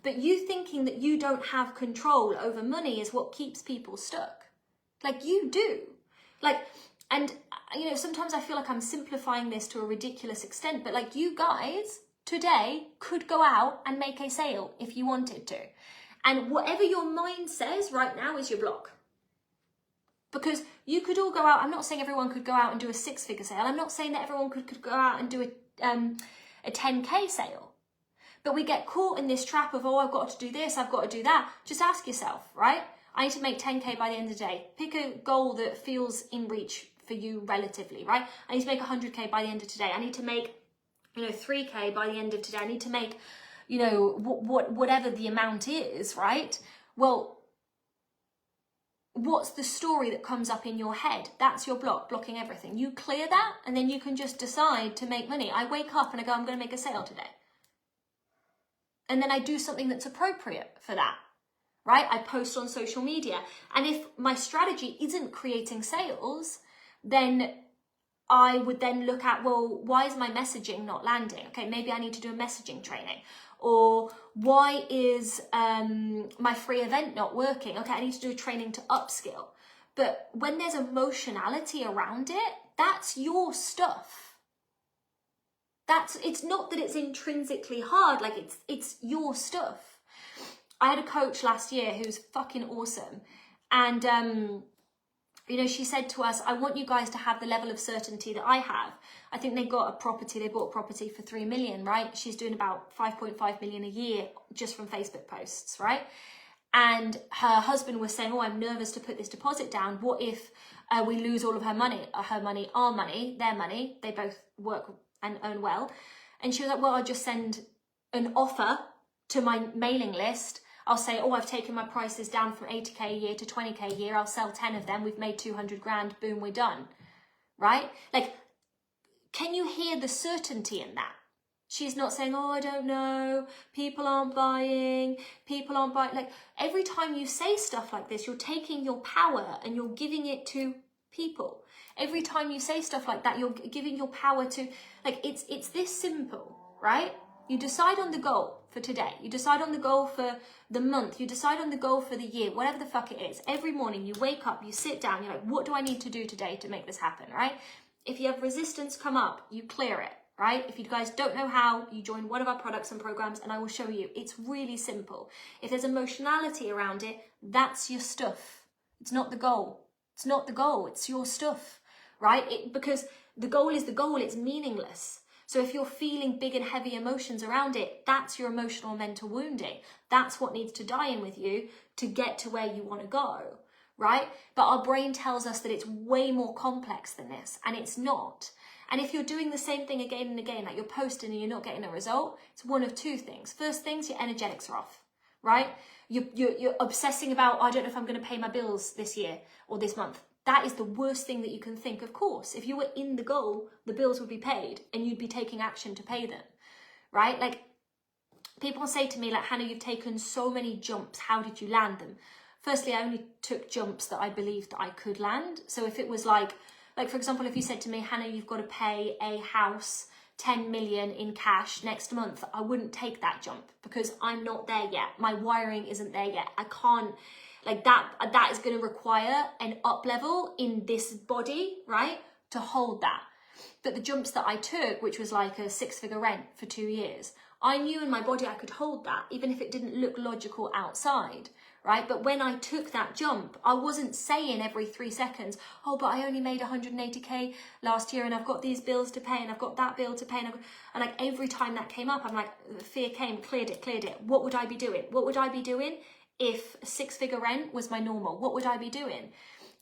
But you thinking that you don't have control over money is what keeps people stuck. Like you do. Like, and you know, sometimes I feel like I'm simplifying this to a ridiculous extent, but like you guys today could go out and make a sale if you wanted to. And whatever your mind says right now is your block. Because you could all go out, I'm not saying everyone could go out and do a 6-figure sale. I'm not saying that everyone could go out and do a 10K sale. But we get caught in this trap of, oh, I've got to do this, I've got to do that. Just ask yourself, right? I need to make 10K by the end of the day. Pick a goal that feels in reach for you relatively, right? I need to make 100K by the end of today. I need to make, 3K by the end of today. I need to make, whatever the amount is, right? Well, what's the story that comes up in your head? That's your block, blocking everything. You clear that and then you can just decide to make money. I wake up and I go, I'm going to make a sale today. And then I do something that's appropriate for that, right? I post on social media. And if my strategy isn't creating sales, then I would then look at, well, why is my messaging not landing? Okay, maybe I need to do a messaging training. Or why is my free event not working? Okay, I need to do a training to upskill. But when there's emotionality around it, that's your stuff. It's not that it's intrinsically hard, like it's your stuff. I had a coach last year who's fucking awesome. And she said to us, I want you guys to have the level of certainty that I have. I think they bought a property for 3 million, right? She's doing about 5.5 million a year just from Facebook posts, right? And her husband was saying, oh, I'm nervous to put this deposit down. What if we lose all of her money, our money, their money? They both work and earn well. And she was like, well, I'll just send an offer to my mailing list. I'll say, oh, I've taken my prices down from 80K a year to 20K a year. I'll sell 10 of them. We've made 200 grand. Boom, we're done. Right? Like, can you hear the certainty in that? She's not saying, oh, I don't know. People aren't buying. Like, every time you say stuff like this, you're taking your power and you're giving it to people. Every time you say stuff like that, you're giving your power to, like, it's this simple, right? You decide on the goal for today. You decide on the goal for the month. You decide on the goal for the year, whatever the fuck it is. Every morning you wake up, you sit down, you're like, what do I need to do today to make this happen, right? If you have resistance come up, you clear it, right? If you guys don't know how, you join one of our products and programs and I will show you. It's really simple. If there's emotionality around it, that's your stuff. It's not the goal. It's not the goal. It's your stuff, right? Because the goal is the goal. It's meaningless. So if you're feeling big and heavy emotions around it, that's your emotional and mental wounding. That's what needs to die in with you to get to where you want to go, right? But our brain tells us that it's way more complex than this, and it's not. And if you're doing the same thing again and again, like you're posting and you're not getting a result, it's one of two things. First things, your energetics are off, right? You're obsessing about, oh, I don't know if I'm going to pay my bills this year or this month. That is the worst thing that you can think. Of course, if you were in the goal, the bills would be paid and you'd be taking action to pay them, right? Like, people say to me, like, Hannah, you've taken so many jumps. How did you land them? Firstly, I only took jumps that I believed that I could land. So if it was like for example, if you said to me, Hannah, you've got to pay a house 10 million in cash next month, I wouldn't take that jump because I'm not there yet. My wiring isn't there yet. I can't, like that is going to require an up level in this body, right? To hold that. But the jumps that I took, which was like a 6-figure rent for 2 years, I knew in my body I could hold that, even if it didn't look logical outside, right? But when I took that jump, I wasn't saying every 3 seconds, oh, but I only made 180K last year and I've got these bills to pay and I've got that bill to pay. And like every time that came up, I'm like, fear came, cleared it. What would I be doing? What would I be doing if a 6-figure rent was my normal? What would I be doing?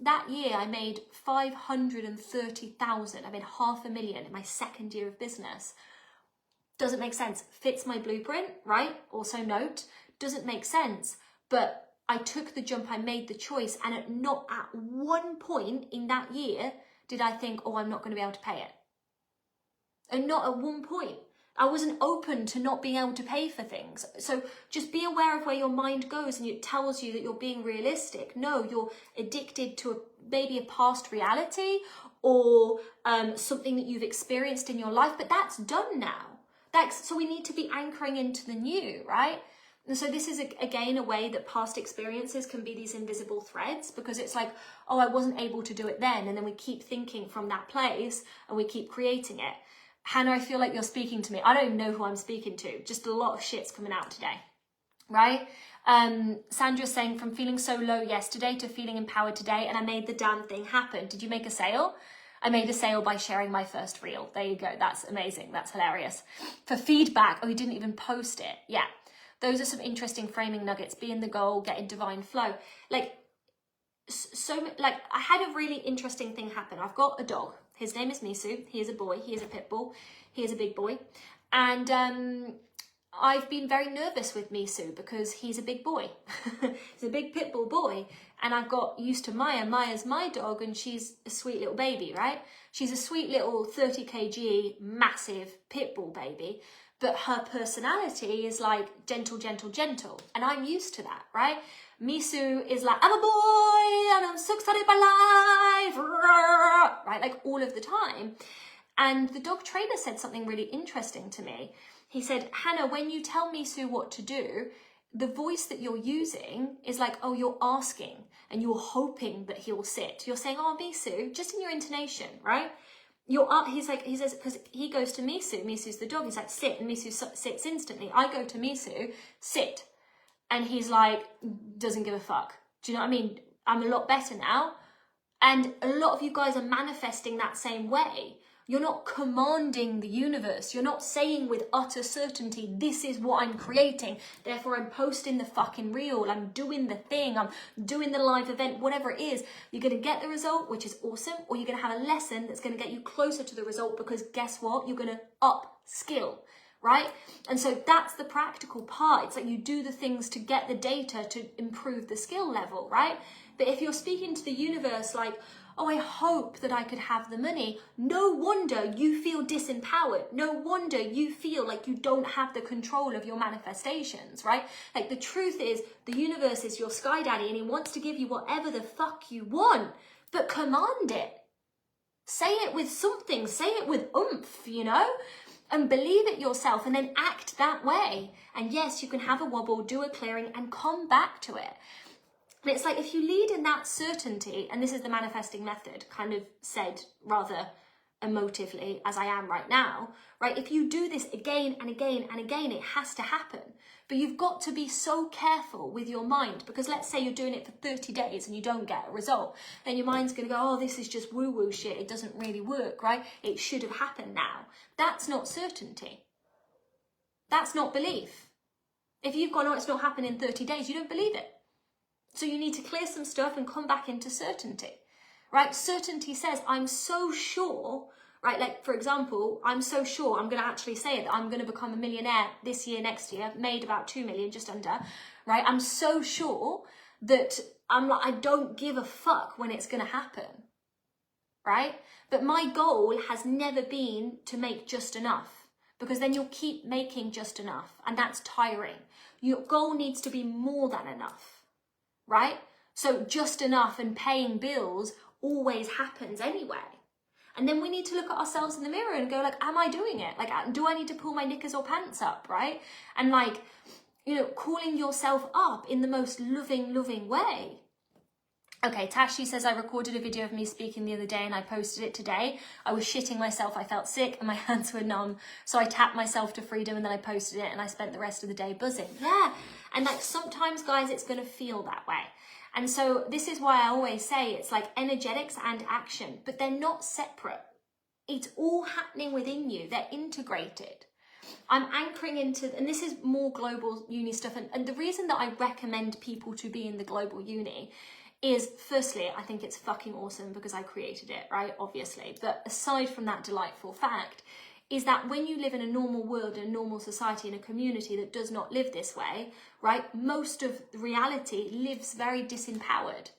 That year I made 530,000. I made $500,000 in my second year of business. Doesn't make sense. Fits my blueprint, right? Also note, doesn't make sense. But I took the jump, I made the choice, and not at one point in that year did I think, oh, I'm not going to be able to pay it. And not at one point. I wasn't open to not being able to pay for things. So just be aware of where your mind goes and it tells you that you're being realistic. No, you're addicted to maybe a past reality or something that you've experienced in your life, but that's done now. So we need to be anchoring into the new, right? And so this is, again, a way that past experiences can be these invisible threads, because it's like, oh, I wasn't able to do it then. And then we keep thinking from that place and we keep creating it. Hannah, I feel like you're speaking to me. I don't even know who I'm speaking to. Just a lot of shit's coming out today, right? Sandra's saying, from feeling so low yesterday to feeling empowered today, and I made the damn thing happen. Did you make a sale? I made a sale by sharing my first reel. There you go. That's amazing. That's hilarious. For feedback, oh, you didn't even post it. Yeah. Those are some interesting framing nuggets. Be in the goal, get in divine flow. I had a really interesting thing happen. I've got a dog. His name is Misu. He is a boy. He is a pit bull. He is a big boy. And I've been very nervous with Misu because he's a big boy. He's a big pit bull boy. And I've got used to Maya. Maya's my dog and she's a sweet little baby, right? She's a sweet little 30 kg, massive pit bull baby. But her personality is like gentle, gentle, gentle. And I'm used to that, right? Misu is like, I'm a boy and I'm so excited by life, right? Like all of the time. And the dog trainer said something really interesting to me. He said, Hannah, when you tell Misu what to do, the voice that you're using is like, oh, you're asking and you're hoping that he'll sit. You're saying, oh, Misu, just in your intonation, right? He says, because he goes to Misu, Misu's the dog, he's like, sit, and Misu sits instantly. I go to Misu, sit, and he's like, doesn't give a fuck. Do you know what I mean? I'm a lot better now. And a lot of you guys are manifesting that same way. You're not commanding the universe. You're not saying with utter certainty, this is what I'm creating. Therefore, I'm posting the fucking reel. I'm doing the thing. I'm doing the live event, whatever it is. You're going to get the result, which is awesome. Or you're going to have a lesson that's going to get you closer to the result because guess what? You're going to up skill, right? And so that's the practical part. It's like you do the things to get the data to improve the skill level, right? But if you're speaking to the universe like, oh, I hope that I could have the money. No wonder you feel disempowered. No wonder you feel like you don't have the control of your manifestations, right? Like the truth is the universe is your sky daddy and he wants to give you whatever the fuck you want, but command it. Say it with something, say it with oomph, you know? And believe it yourself and then act that way. And yes, you can have a wobble, do a clearing and come back to it. And it's like if you lead in that certainty, and this is the manifesting method, kind of said rather emotively as I am right now, right? If you do this again and again and again, it has to happen. But you've got to be so careful with your mind because let's say you're doing it for 30 days and you don't get a result. Then your mind's going to go, oh, this is just woo-woo shit. It doesn't really work, right? It should have happened now. That's not certainty. That's not belief. If you've gone, oh, it's not happening in 30 days, you don't believe it. So you need to clear some stuff and come back into certainty, right? Certainty says, I'm so sure, right? Like, for example, I'm so sure, I'm going to actually say it, that I'm going to become a millionaire this year, next year, made about 2 million, just under, right? I'm so sure that I don't give a fuck when it's going to happen, right? But my goal has never been to make just enough because then you'll keep making just enough and that's tiring. Your goal needs to be more than enough. Right? So just enough and paying bills always happens anyway. And then we need to look at ourselves in the mirror and go like, am I doing it? Like, do I need to pull my knickers or pants up? Right? And like, you know, calling yourself up in the most loving way. Okay, Tashi says, I recorded a video of me speaking the other day and I posted it today. I was shitting myself, I felt sick and my hands were numb. So I tapped myself to freedom and then I posted it and I spent the rest of the day buzzing. Yeah, and like sometimes, guys, it's going to feel that way. And so this is why I always say it's like energetics and action, but they're not separate. It's all happening within you. They're integrated. I'm anchoring into, and this is more global uni stuff. And the reason that I recommend people to be in the global uni is, firstly, I think it's fucking awesome because I created it, right? Obviously. But aside from that delightful fact, is that when you live in a normal world, in a normal society, in a community that does not live this way, right? Most of reality lives very disempowered.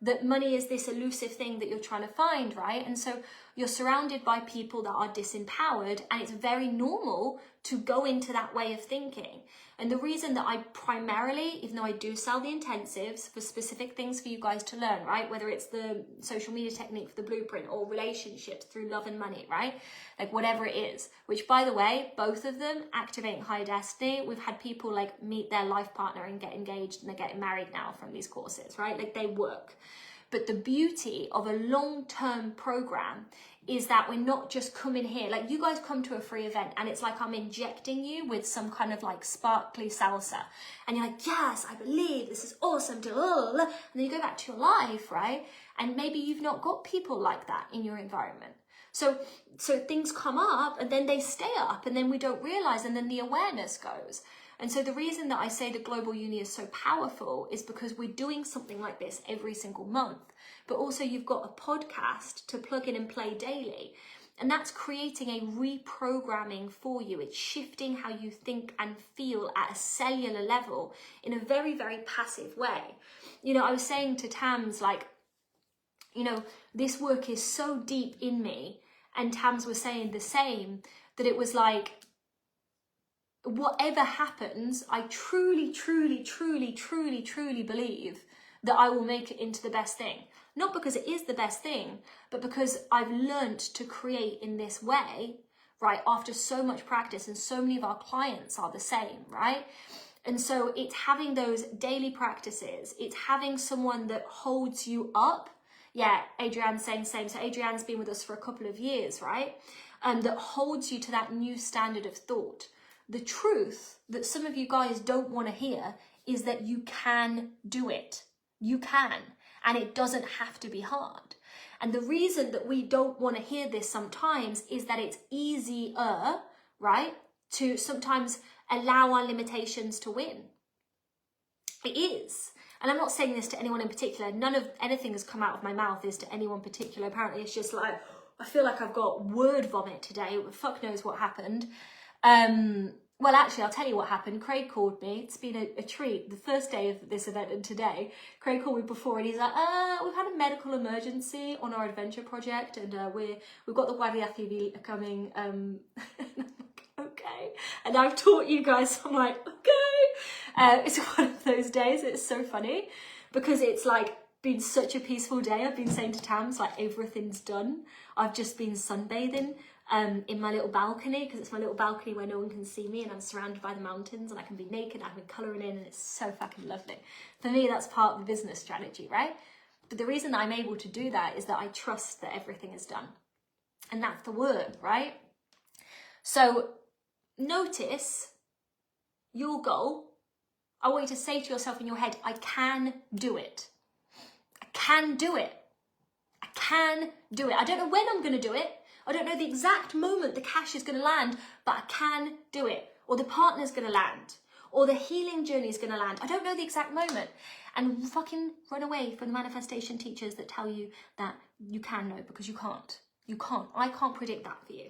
That money is this elusive thing that you're trying to find, right? And so you're surrounded by people that are disempowered, and it's very normal to go into that way of thinking. And the reason that I primarily, even though I do sell the intensives for specific things for you guys to learn, right? Whether it's the social media technique for the blueprint or relationships through love and money, right? Like whatever it is, which by the way, both of them, Activating Higher Destiny, we've had people like meet their life partner and get engaged and they're getting married now from these courses, right? Like they work. But the beauty of a long-term program is that we're not just coming here, like you guys come to a free event and it's like I'm injecting you with some kind of like sparkly salsa. And you're like, yes, I believe this is awesome. And then you go back to your life, right? And maybe you've not got people like that in your environment. So things come up and then they stay up and then we don't realize and then the awareness goes. And so the reason that I say the Global Uni is so powerful is because we're doing something like this every single month, but also you've got a podcast to plug in and play daily. And that's creating a reprogramming for you. It's shifting how you think and feel at a cellular level in a very, very passive way. You know, I was saying to Tams, like, you know, this work is so deep in me, and Tams was saying the same, that it was like, whatever happens, I truly, truly, truly, truly, truly believe that I will make it into the best thing. Not because it is the best thing, but because I've learned to create in this way, right? After so much practice, and so many of our clients are the same, right? And so it's having those daily practices. It's having someone that holds you up. Yeah, Adrienne's saying the same. So Adrienne's been with us for a couple of years, right? That holds you to that new standard of thought. The truth that some of you guys don't want to hear is that you can do it. You can. And it doesn't have to be hard. And the reason that we don't want to hear this sometimes is that it's easier, right, to sometimes allow our limitations to win. It is. And I'm not saying this to anyone in particular. None of anything has come out of my mouth is to anyone particular. Apparently it's just like, I feel like I've got word vomit today. Fuck knows what happened. Well, actually, I'll tell you what happened. Craig called me. It's been a treat. The first day of this event and today, Craig called me before and he's like, we've had a medical emergency on our adventure project and we've got the Guardia Civil coming. And I'm like, okay. And I've taught you guys. I'm like, okay. It's one of those days. It's so funny because it's like been such a peaceful day. I've been saying to Tams, like, everything's done. I've just been sunbathing. In my little balcony, because it's my little balcony where no one can see me and I'm surrounded by the mountains and I can be naked, I can be colouring in and it's so fucking lovely. For me, that's part of the business strategy, right? But the reason that I'm able to do that is that I trust that everything is done. And that's the word, right? So notice your goal. I want you to say to yourself in your head, I can do it. I can do it. I can do it. I don't know when I'm going to do it. I don't know the exact moment the cash is going to land, but I can do it. Or the partner's going to land. Or the healing journey is going to land. I don't know the exact moment. And fucking run away from the manifestation teachers that tell you that you can know, because you can't. You can't. I can't predict that for you.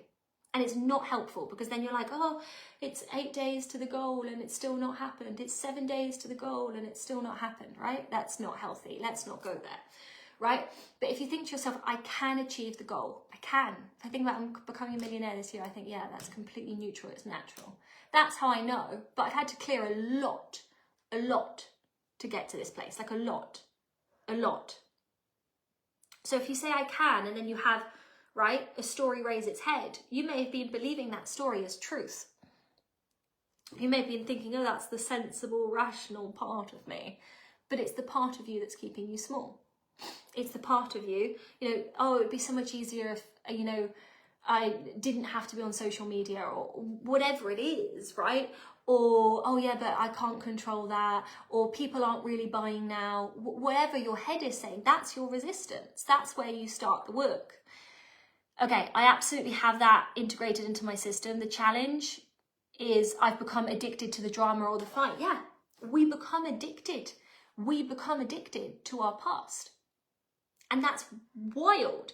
And it's not helpful because then you're like, oh, it's 8 days to the goal and it's still not happened. It's 7 days to the goal and it's still not happened, right? That's not healthy. Let's not go there. Right? But if you think to yourself, I can achieve the goal, I can. If I think about I'm becoming a millionaire this year, I think, yeah, that's completely neutral, it's natural. That's how I know, but I've had to clear a lot to get to this place, like a lot. So if you say I can, and then you have, right, a story raise its head, you may have been believing that story as truth. You may have been thinking, oh, that's the sensible, rational part of me, but it's the part of you that's keeping you small. It's the part of you, you know, oh, it'd be so much easier if, you know, I didn't have to be on social media or whatever it is, right? Or, oh yeah, but I can't control that. Or people aren't really buying now. Whatever your head is saying, that's your resistance. That's where you start the work. Okay, I absolutely have that integrated into my system. The challenge is I've become addicted to the drama or the fight. Yeah, we become addicted. We become addicted to our past. And that's wild,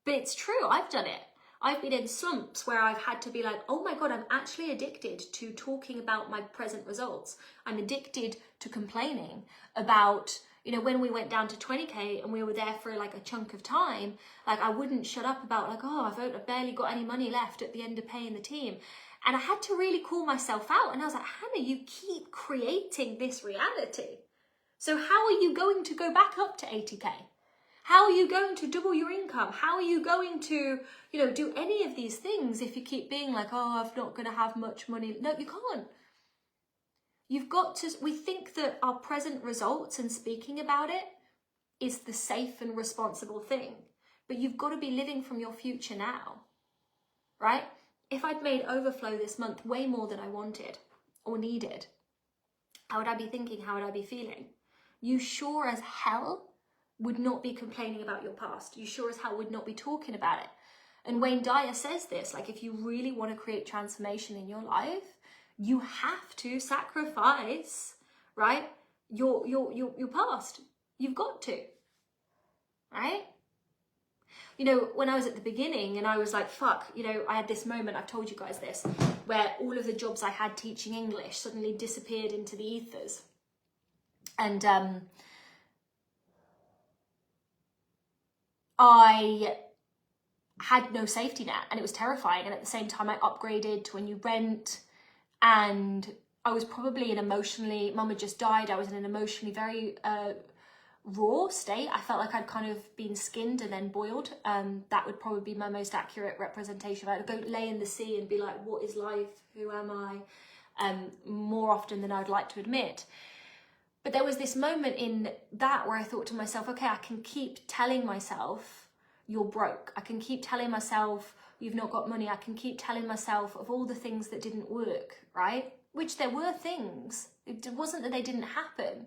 but it's true. I've done it. I've been in slumps where I've had to be like, oh my God, I'm actually addicted to talking about my present results. I'm addicted to complaining about, you know, when we went down to 20K and we were there for like a chunk of time, like I wouldn't shut up about like, oh, I've barely got any money left at the end of paying the team. And I had to really call myself out. And I was like, Hannah, you keep creating this reality. So how are you going to go back up to 80K? How are you going to double your income? How are you going to, you know, do any of these things if you keep being like, oh, I'm not going to have much money? No, you can't. You've got to, we think that our present results and speaking about it is the safe and responsible thing. But you've got to be living from your future now, right? If I'd made overflow this month way more than I wanted or needed, how would I be thinking? How would I be feeling? You sure as hell would not be complaining about your past. You sure as hell would not be talking about it. And Wayne Dyer says this, like if you really want to create transformation in your life, you have to sacrifice, right, your past. You've got to, right? You know, when I was at the beginning and I was like, fuck, you know, I had this moment, I've told you guys this, where all of the jobs I had teaching English suddenly disappeared into the ethers. And I had no safety net and it was terrifying. And at the same time, I upgraded to a new rent and I was probably Mum had just died. I was in an emotionally very raw state. I felt like I'd kind of been skinned and then boiled. That would probably be my most accurate representation. I'd go lay in the sea and be like, what is life? Who am I? More often than I'd like to admit. But there was this moment in that where I thought to myself, okay, I can keep telling myself you're broke. I can keep telling myself you've not got money. I can keep telling myself of all the things that didn't work, right? Which there were things. It wasn't that they didn't happen,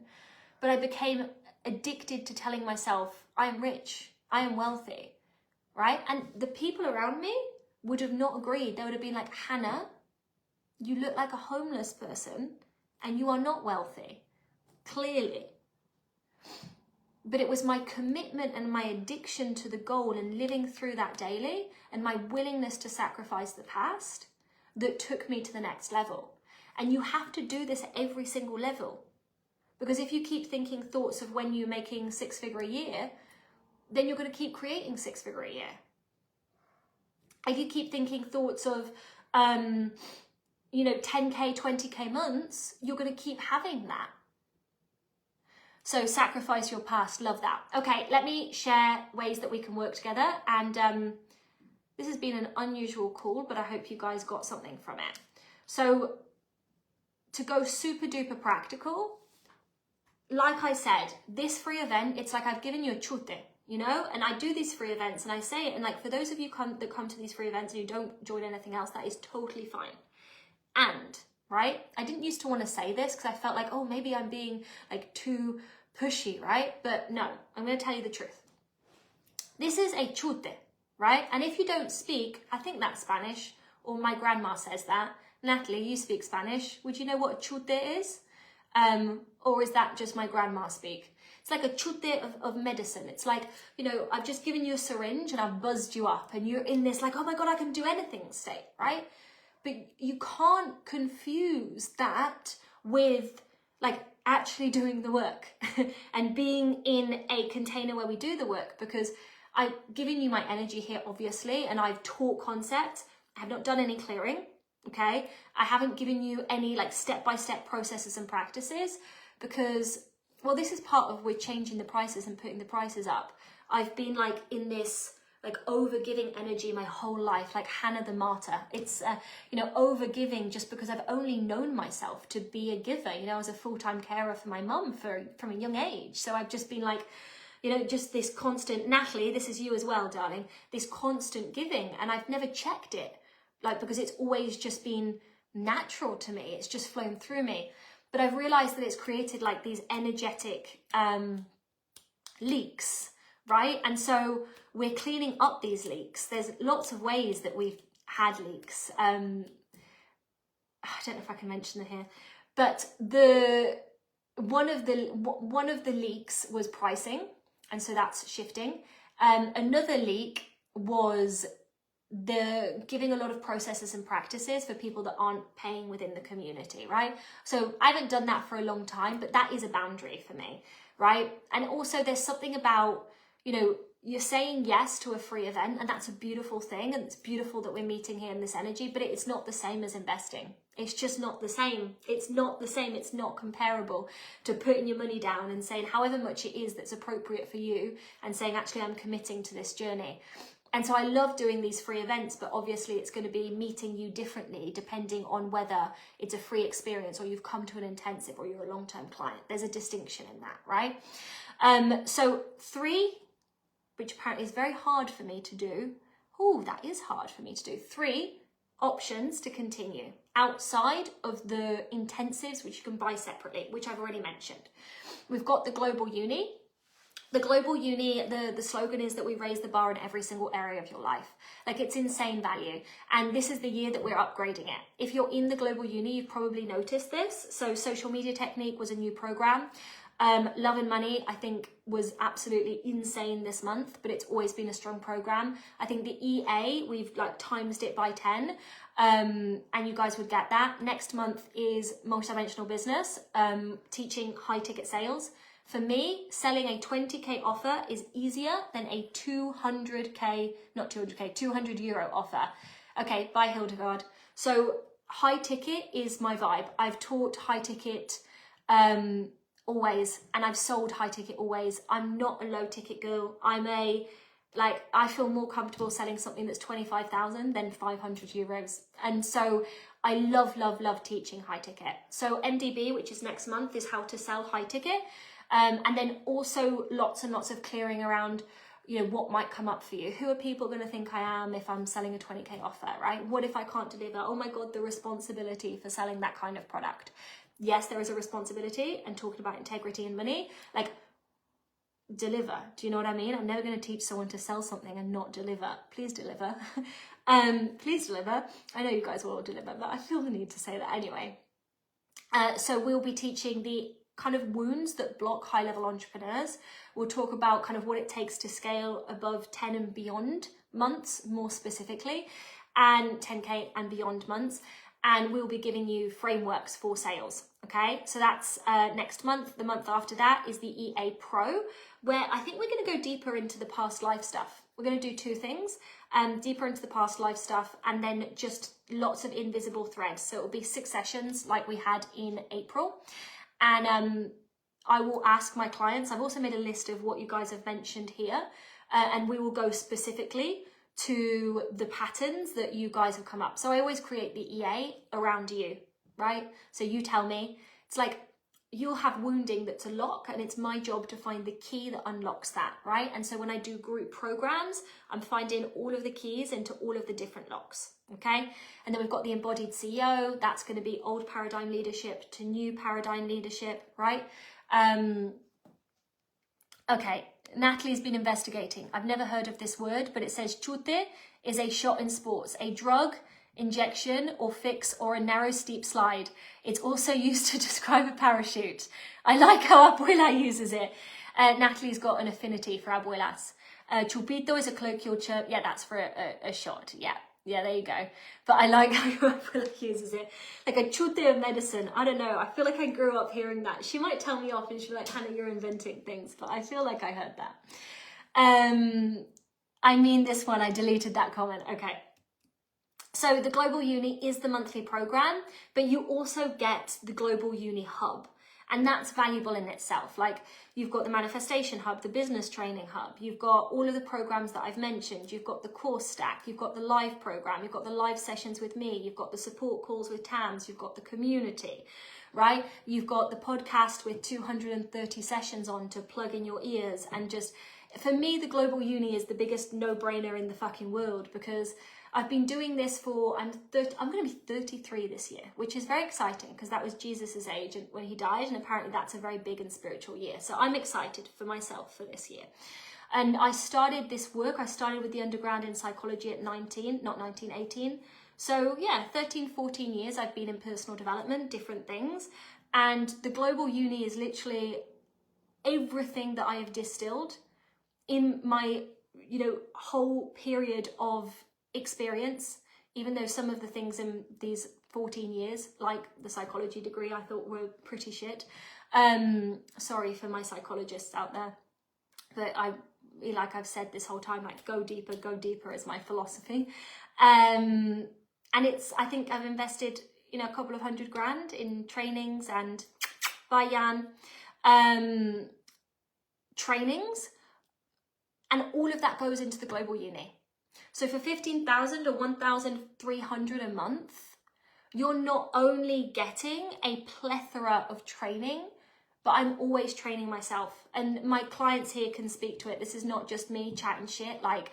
but I became addicted to telling myself I am rich, I am wealthy, right? And the people around me would have not agreed. They would have been like, Hannah, you look like a homeless person and you are not wealthy. Clearly. But it was my commitment and my addiction to the goal and living through that daily and my willingness to sacrifice the past that took me to the next level. And you have to do this at every single level. Because if you keep thinking thoughts of when you're making 6-figure a year, then you're going to keep creating 6-figure a year. If you keep thinking thoughts of, 10K, 20K months, you're going to keep having that. So sacrifice your past, love that. Okay, let me share ways that we can work together. And this has been an unusual call, but I hope you guys got something from it. So to go super duper practical, like I said, this free event, it's like I've given you a chute, you know? And I do these free events and I say it, and like for those of you that come to these free events and you don't join anything else, that is totally fine. And, right, I didn't used to want to say this because I felt like, oh, maybe I'm being like too pushy, right? But no, I'm going to tell you the truth. This is a chute, right? And if you don't speak, I think that's Spanish, or my grandma says that. Natalie, you speak Spanish. Would you know what a chute is? Or is that just my grandma speak? It's like a chute of medicine. It's like, I've just given you a syringe and I've buzzed you up and you're in this like, oh my God, I can do anything state, right? But you can't confuse that with like actually doing the work and being in a container where we do the work, because I've given you my energy here, obviously, and I've taught concepts. I have not done any clearing, okay? I haven't given you any like step-by-step processes and practices because, well, this is part of we're changing the prices and putting the prices up. I've been like in this like over-giving energy my whole life, like Hannah the martyr. It's, over-giving just because I've only known myself to be a giver. I was a full-time carer for my mum from a young age. So I've just been like, You know, just this constant, Natalie, this is you as well, darling, this constant giving. And I've never checked it, like, because it's always just been natural to me. It's just flown through me. But I've realized that it's created like these energetic leaks, right? And so we're cleaning up these leaks. There's lots of ways that we've had leaks. I don't know if I can mention them here, but one of the leaks was pricing, and so that's shifting. Another leak was the giving a lot of processes and practices for people that aren't paying within the community, right? So I haven't done that for a long time, but that is a boundary for me, right? And also there's something about, you know, you're saying yes to a free event, and that's a beautiful thing, and it's beautiful that we're meeting here in this energy, but it's not the same as investing. It's just not the same. It's not the same. It's not comparable to putting your money down and saying however much it is that's appropriate for you, and saying, actually, I'm committing to this journey. And so I love doing these free events, but obviously it's going to be meeting you differently depending on whether it's a free experience or you've come to an intensive or you're a long-term client. There's a distinction in that, right? So 3, which apparently is very hard for me to do. Oh, that is hard for me to do. 3 options to continue outside of the intensives, which you can buy separately, which I've already mentioned. We've got the Global Uni. The Global Uni, the slogan is that we raise the bar in every single area of your life. Like, it's insane value. And this is the year that we're upgrading it. If you're in the Global Uni, you've probably noticed this. So Social Media Technique was a new program. Love and Money, I think, was absolutely insane this month, but it's always been a strong program. I think the EA, we've like timesed it by 10, and you guys would get that. Next month is Multidimensional Business, teaching high ticket sales. For me, selling a 20k offer is easier than a 200 euro offer. Okay, bye Hildegard. So high ticket is my vibe. I've taught high ticket always, and I've sold high ticket always. I'm not a low ticket girl. I feel more comfortable selling something that's 25,000 than 500 euros. And so I love, love, love teaching high ticket. So MDB, which is next month, is how to sell high ticket. And then also lots and lots of clearing around, you know, what might come up for you. Who are people going to think I am if I'm selling a 20k offer, right? What if I can't deliver? Oh my God, the responsibility for selling that kind of product. Yes, there is a responsibility, and talking about integrity and money, like, deliver. Do you know what I mean? I'm never going to teach someone to sell something and not deliver. Please deliver. Please deliver. I know you guys will all deliver, but I feel the need to say that anyway. So we'll be teaching the kind of wounds that block high-level entrepreneurs. We'll talk about kind of what it takes to scale above 10 and beyond months, more specifically, and 10k and beyond months. And we'll be giving you frameworks for sales, okay? So that's next month. The month after that is the EA Pro, where I think we're gonna go deeper into the past life stuff. We're gonna do 2 things, deeper into the past life stuff, and then just lots of invisible threads. So it'll be 6 sessions like we had in April. And I will ask my clients, I've also made a list of what you guys have mentioned here, and we will go specifically to the patterns that you guys have come up. So I always create the EA around you, right? So you tell me, it's like you'll have wounding that's a lock, and it's my job to find the key that unlocks that, right? And so when I do group programs, I'm finding all of the keys into all of the different locks, okay? And then we've got the embodied CEO. That's going to be old paradigm leadership to new paradigm leadership, right? Okay, Natalie's been investigating. I've never heard of this word, but it says chute is a shot in sports, a drug, injection or fix, or a narrow steep slide. It's also used to describe a parachute. I like how Abuela uses it. Natalie's got an affinity for abuelas. Chupito is a colloquial chirp. Yeah, that's for a shot. Yeah, there you go. But I like how Abuela uses it. Like a chute of medicine. I don't know. I feel like I grew up hearing that. She might tell me off and she'll be like, Hannah, you're inventing things. But I feel like I heard that. I mean this one. I deleted that comment. Okay. So the Global Uni is the monthly program, but you also get the Global Uni Hub. And that's valuable in itself. Like, you've got the Manifestation Hub, the Business Training Hub, you've got all of the programs that I've mentioned, you've got the course stack, you've got the live program, you've got the live sessions with me, you've got the support calls with TAMS, you've got the community, right? You've got the podcast with 230 sessions on to plug in your ears. And just, for me, the Global Uni is the biggest no-brainer in the fucking world, because I've been doing this for, I'm going to be 33 this year, which is very exciting because that was Jesus's age when he died. And apparently that's a very big and spiritual year. So I'm excited for myself for this year. And I started this work. I started with the underground in psychology at 18. So yeah, 13, 14 years I've been in personal development, different things. And the Global Uni is literally everything that I have distilled in my, whole period of experience, even though some of the things in these 14 years, like the psychology degree, I thought were pretty shit. Sorry for my psychologists out there, but like I've said this whole time, like go deeper is my philosophy. And I think I've invested, a couple of $100,000 in trainings and by Jan, trainings, and all of that goes into the Global Uni. So for 15,000 or 1,300 a month, you're not only getting a plethora of training, but I'm always training myself. And my clients here can speak to it. This is not just me chatting shit. Like,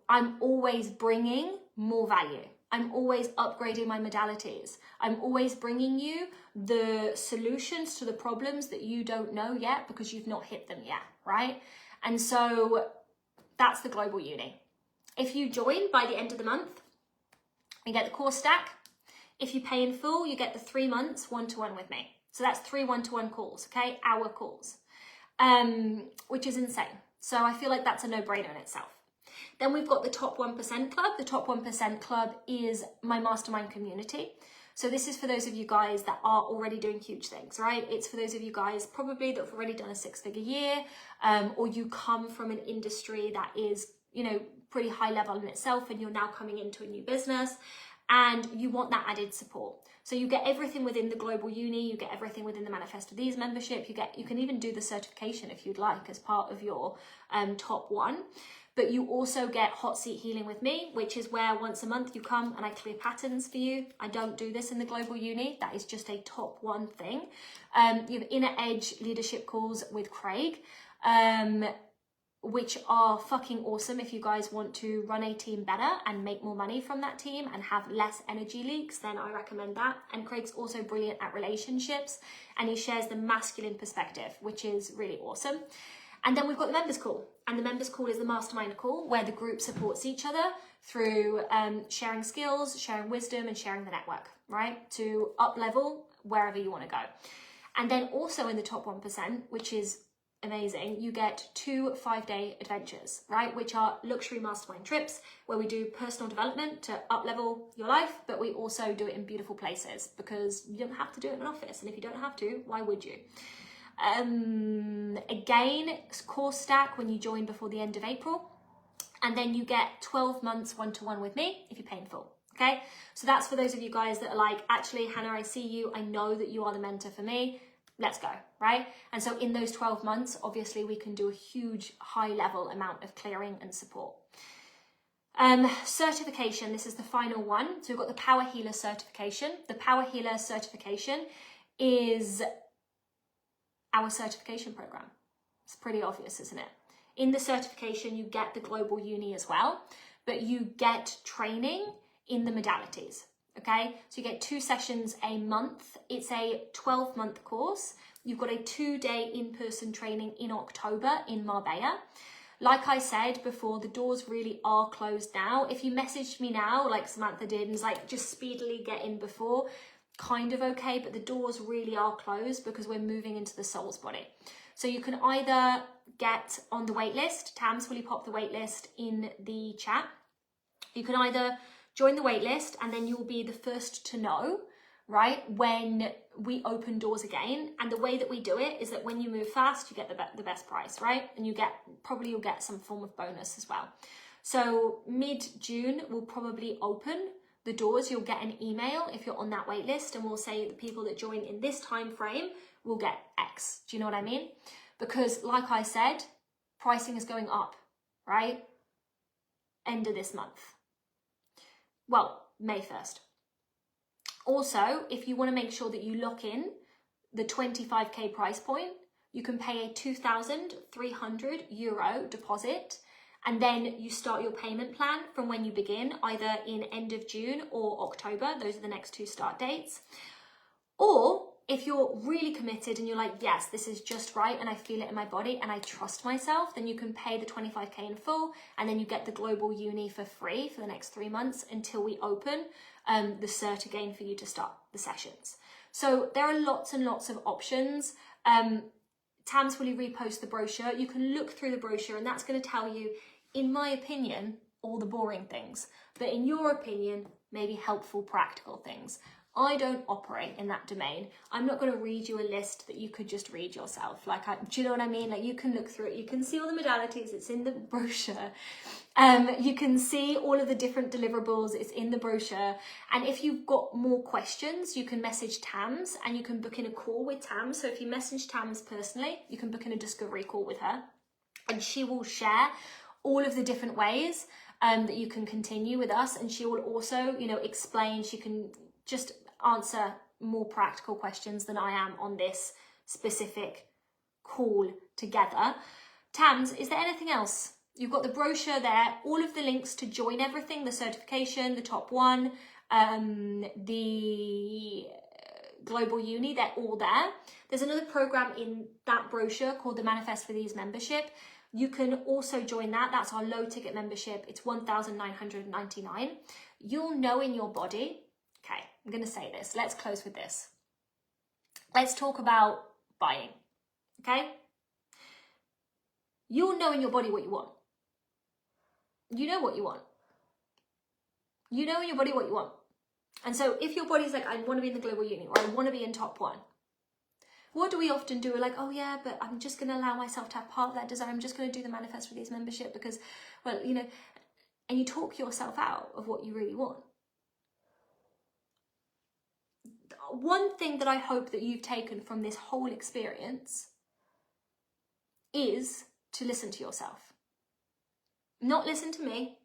I'm always bringing more value. I'm always upgrading my modalities. I'm always bringing you the solutions to the problems that you don't know yet because you've not hit them yet, right? And so that's the Global Uni. If you join by the end of the month, you get the course stack. If you pay in full, you get the 3 months one-to-one with me. So that's 3 one-to-one calls, okay? Hour calls, which is insane. So I feel like that's a no-brainer in itself. Then we've got the Top 1% Club. The Top 1% Club is my mastermind community. So this is for those of you guys that are already doing huge things, right? It's for those of you guys probably that have already done a 6-figure year, or you come from an industry that is, pretty high level in itself, and you're now coming into a new business and you want that added support. So you get everything within the Global Uni, you get everything within the Manifest of These membership, you can even do the certification if you'd like as part of your top one. But you also get hot seat healing with me, which is where once a month you come and I clear patterns for you. I don't do this in the Global Uni. That is just a top one thing. You have Inner Edge leadership calls with Craig, which are fucking awesome if you guys want to run a team better and make more money from that team and have less energy leaks, then I recommend that. And Craig's also brilliant at relationships, and he shares the masculine perspective, which is really awesome. And then we've got the members call, and the members call is the mastermind call where the group supports each other through sharing skills, sharing wisdom, and sharing the network, right? To up level wherever you want to go. And then also in the Top 1%, which is amazing, you get 2 5-day adventures, right? Which are luxury mastermind trips where we do personal development to up level your life, but we also do it in beautiful places because you don't have to do it in an office. And if you don't have to, why would you? Again, course stack when you join before the end of April, and then you get 12 months one-to-one with me if you pay in full. Okay, so that's for those of you guys that are like, actually, Hannah, I see you, I know that you are the mentor for me, let's go, right? And so in those 12 months, obviously we can do a huge high level amount of clearing and support. Certification, this is the final one. So we've got the Power Healer certification. The Power Healer certification is our certification program. It's pretty obvious, isn't it? In the certification, you get the Global Uni as well, but you get training in the modalities, okay? So you get 2 sessions a month. It's a 12-month course. You've got a 2-day in-person training in October in Marbella. Like I said before, the doors really are closed now. If you messaged me now, like Samantha did, and was like, just speedily get in before, kind of okay, but the doors really are closed because we're moving into the soul's body. So you can either get on the wait list. Tams, will you pop the wait list in the chat? You can either join the wait list and then you'll be the first to know, right, when we open doors again. And the way that we do it is that when you move fast, you get the best price, right? And you'll get some form of bonus as well. So mid-June, we'll probably open the doors. You'll get an email if you're on that wait list, and we'll say the people that join in this time frame will get X. Do you know what I mean? Because like I said, pricing is going up, right? End of this month. Well, May 1st. Also, if you want to make sure that you lock in the 25k price point, you can pay a €2,300 deposit, and then you start your payment plan from when you begin, either in end of June or October. Those are the next 2 start dates. Or if you're really committed and you're like, yes, this is just right and I feel it in my body and I trust myself, then you can pay the 25k in full, and then you get the Global Uni for free for the next 3 months until we open the cert again for you to start the sessions. So there are lots and lots of options. Tams will repost the brochure. You can look through the brochure and that's going to tell you, in my opinion, all the boring things, but in your opinion, maybe helpful, practical things. I don't operate in that domain. I'm not going to read you a list that you could just read yourself. Do you know what I mean? Like, you can look through it. You can see all the modalities. It's in the brochure. You can see all of the different deliverables. It's in the brochure. And if you've got more questions, you can message Tams and you can book in a call with Tams. So if you message Tams personally, you can book in a discovery call with her, and she will share all of the different ways that you can continue with us. And she will also, explain. She can just answer more practical questions than I am on this specific call together. Tams, is there anything else? You've got the brochure there, all of the links to join everything, the certification, the top one, the Global Uni, they're all there. There's another program in that brochure called the Manifest with Ease membership. You can also join that. That's our low ticket membership. It's $1,999. You'll know in your body. Okay, I'm going to say this. Let's close with this. Let's talk about buying, okay? You'll know in your body what you want. You know what you want. You know in your body what you want. And so if your body's like, I want to be in the Global Uni, or I want to be in top one, what do we often do? We're like, oh yeah, but I'm just going to allow myself to have part of that desire. I'm just going to do the Manifest with Ease membership because, well, and you talk yourself out of what you really want. One thing that I hope that you've taken from this whole experience is to listen to yourself. Not listen to me,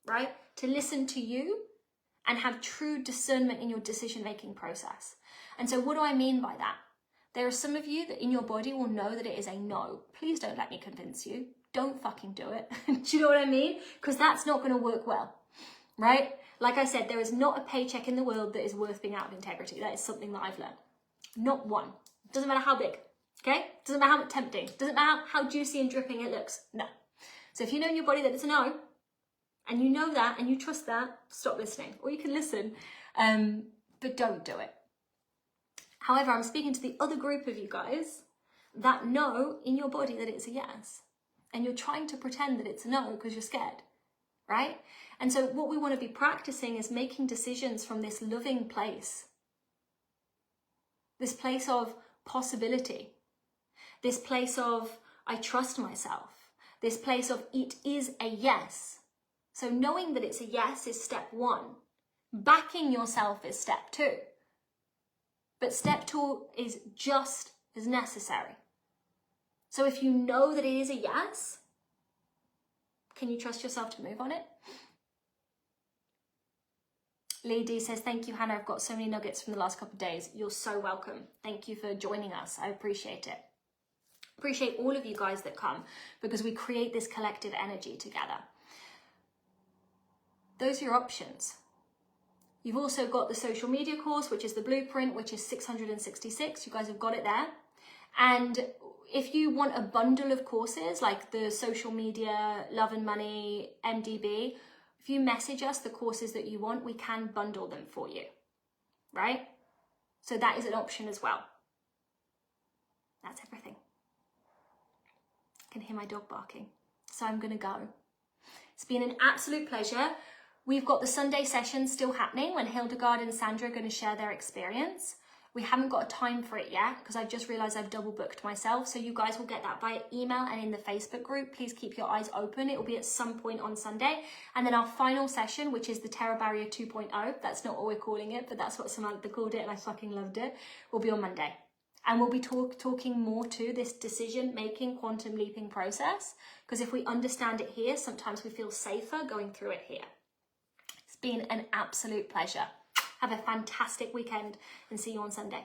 right? To listen to you and have true discernment in your decision-making process. And so what do I mean by that? There are some of you that in your body will know that it is a no. Please don't let me convince you. Don't fucking do it. Do you know what I mean? Because that's not going to work well, right? Like I said, there is not a paycheck in the world that is worth being out of integrity. That is something that I've learned. Not one. Doesn't matter how big, okay? Doesn't matter how tempting. Doesn't matter how juicy and dripping it looks. No. So if you know in your body that it's a no, and you know that, and you trust that, stop listening. Or you can listen, but don't do it. However, I'm speaking to the other group of you guys that know in your body that it's a yes. And you're trying to pretend that it's a no because you're scared, right? And so what we want to be practicing is making decisions from this loving place. This place of possibility. This place of, I trust myself. This place of, it is a yes. So knowing that it's a yes is step 1. Backing yourself is step 2. But step 2 is just as necessary. So if you know that it is a yes, can you trust yourself to move on it? Lee D says, thank you, Hannah. I've got so many nuggets from the last couple of days. You're so welcome. Thank you for joining us. I appreciate it. Appreciate all of you guys that come because we create this collective energy together. Those are your options. You've also got the social media course, which is the blueprint, which is 666. You guys have got it there. And if you want a bundle of courses like the social media, love and money, MDB, if you message us the courses that you want, we can bundle them for you, right? So that is an option as well. That's everything. I can hear my dog barking. So I'm going to go. It's been an absolute pleasure. We've got the Sunday session still happening when Hildegard and Sandra are going to share their experience. We haven't got a time for it yet because I've just realized I've double booked myself. So you guys will get that via email and in the Facebook group. Please keep your eyes open. It will be at some point on Sunday. And then our final session, which is the Terror Barrier 2.0. That's not what we're calling it, but that's what Samantha called it and I fucking loved it. Will be on Monday. And we'll be talking more to this decision-making, quantum leaping process. Because if we understand it here, sometimes we feel safer going through it here. It's been an absolute pleasure. Have Have a fantastic weekend and see you on Sunday.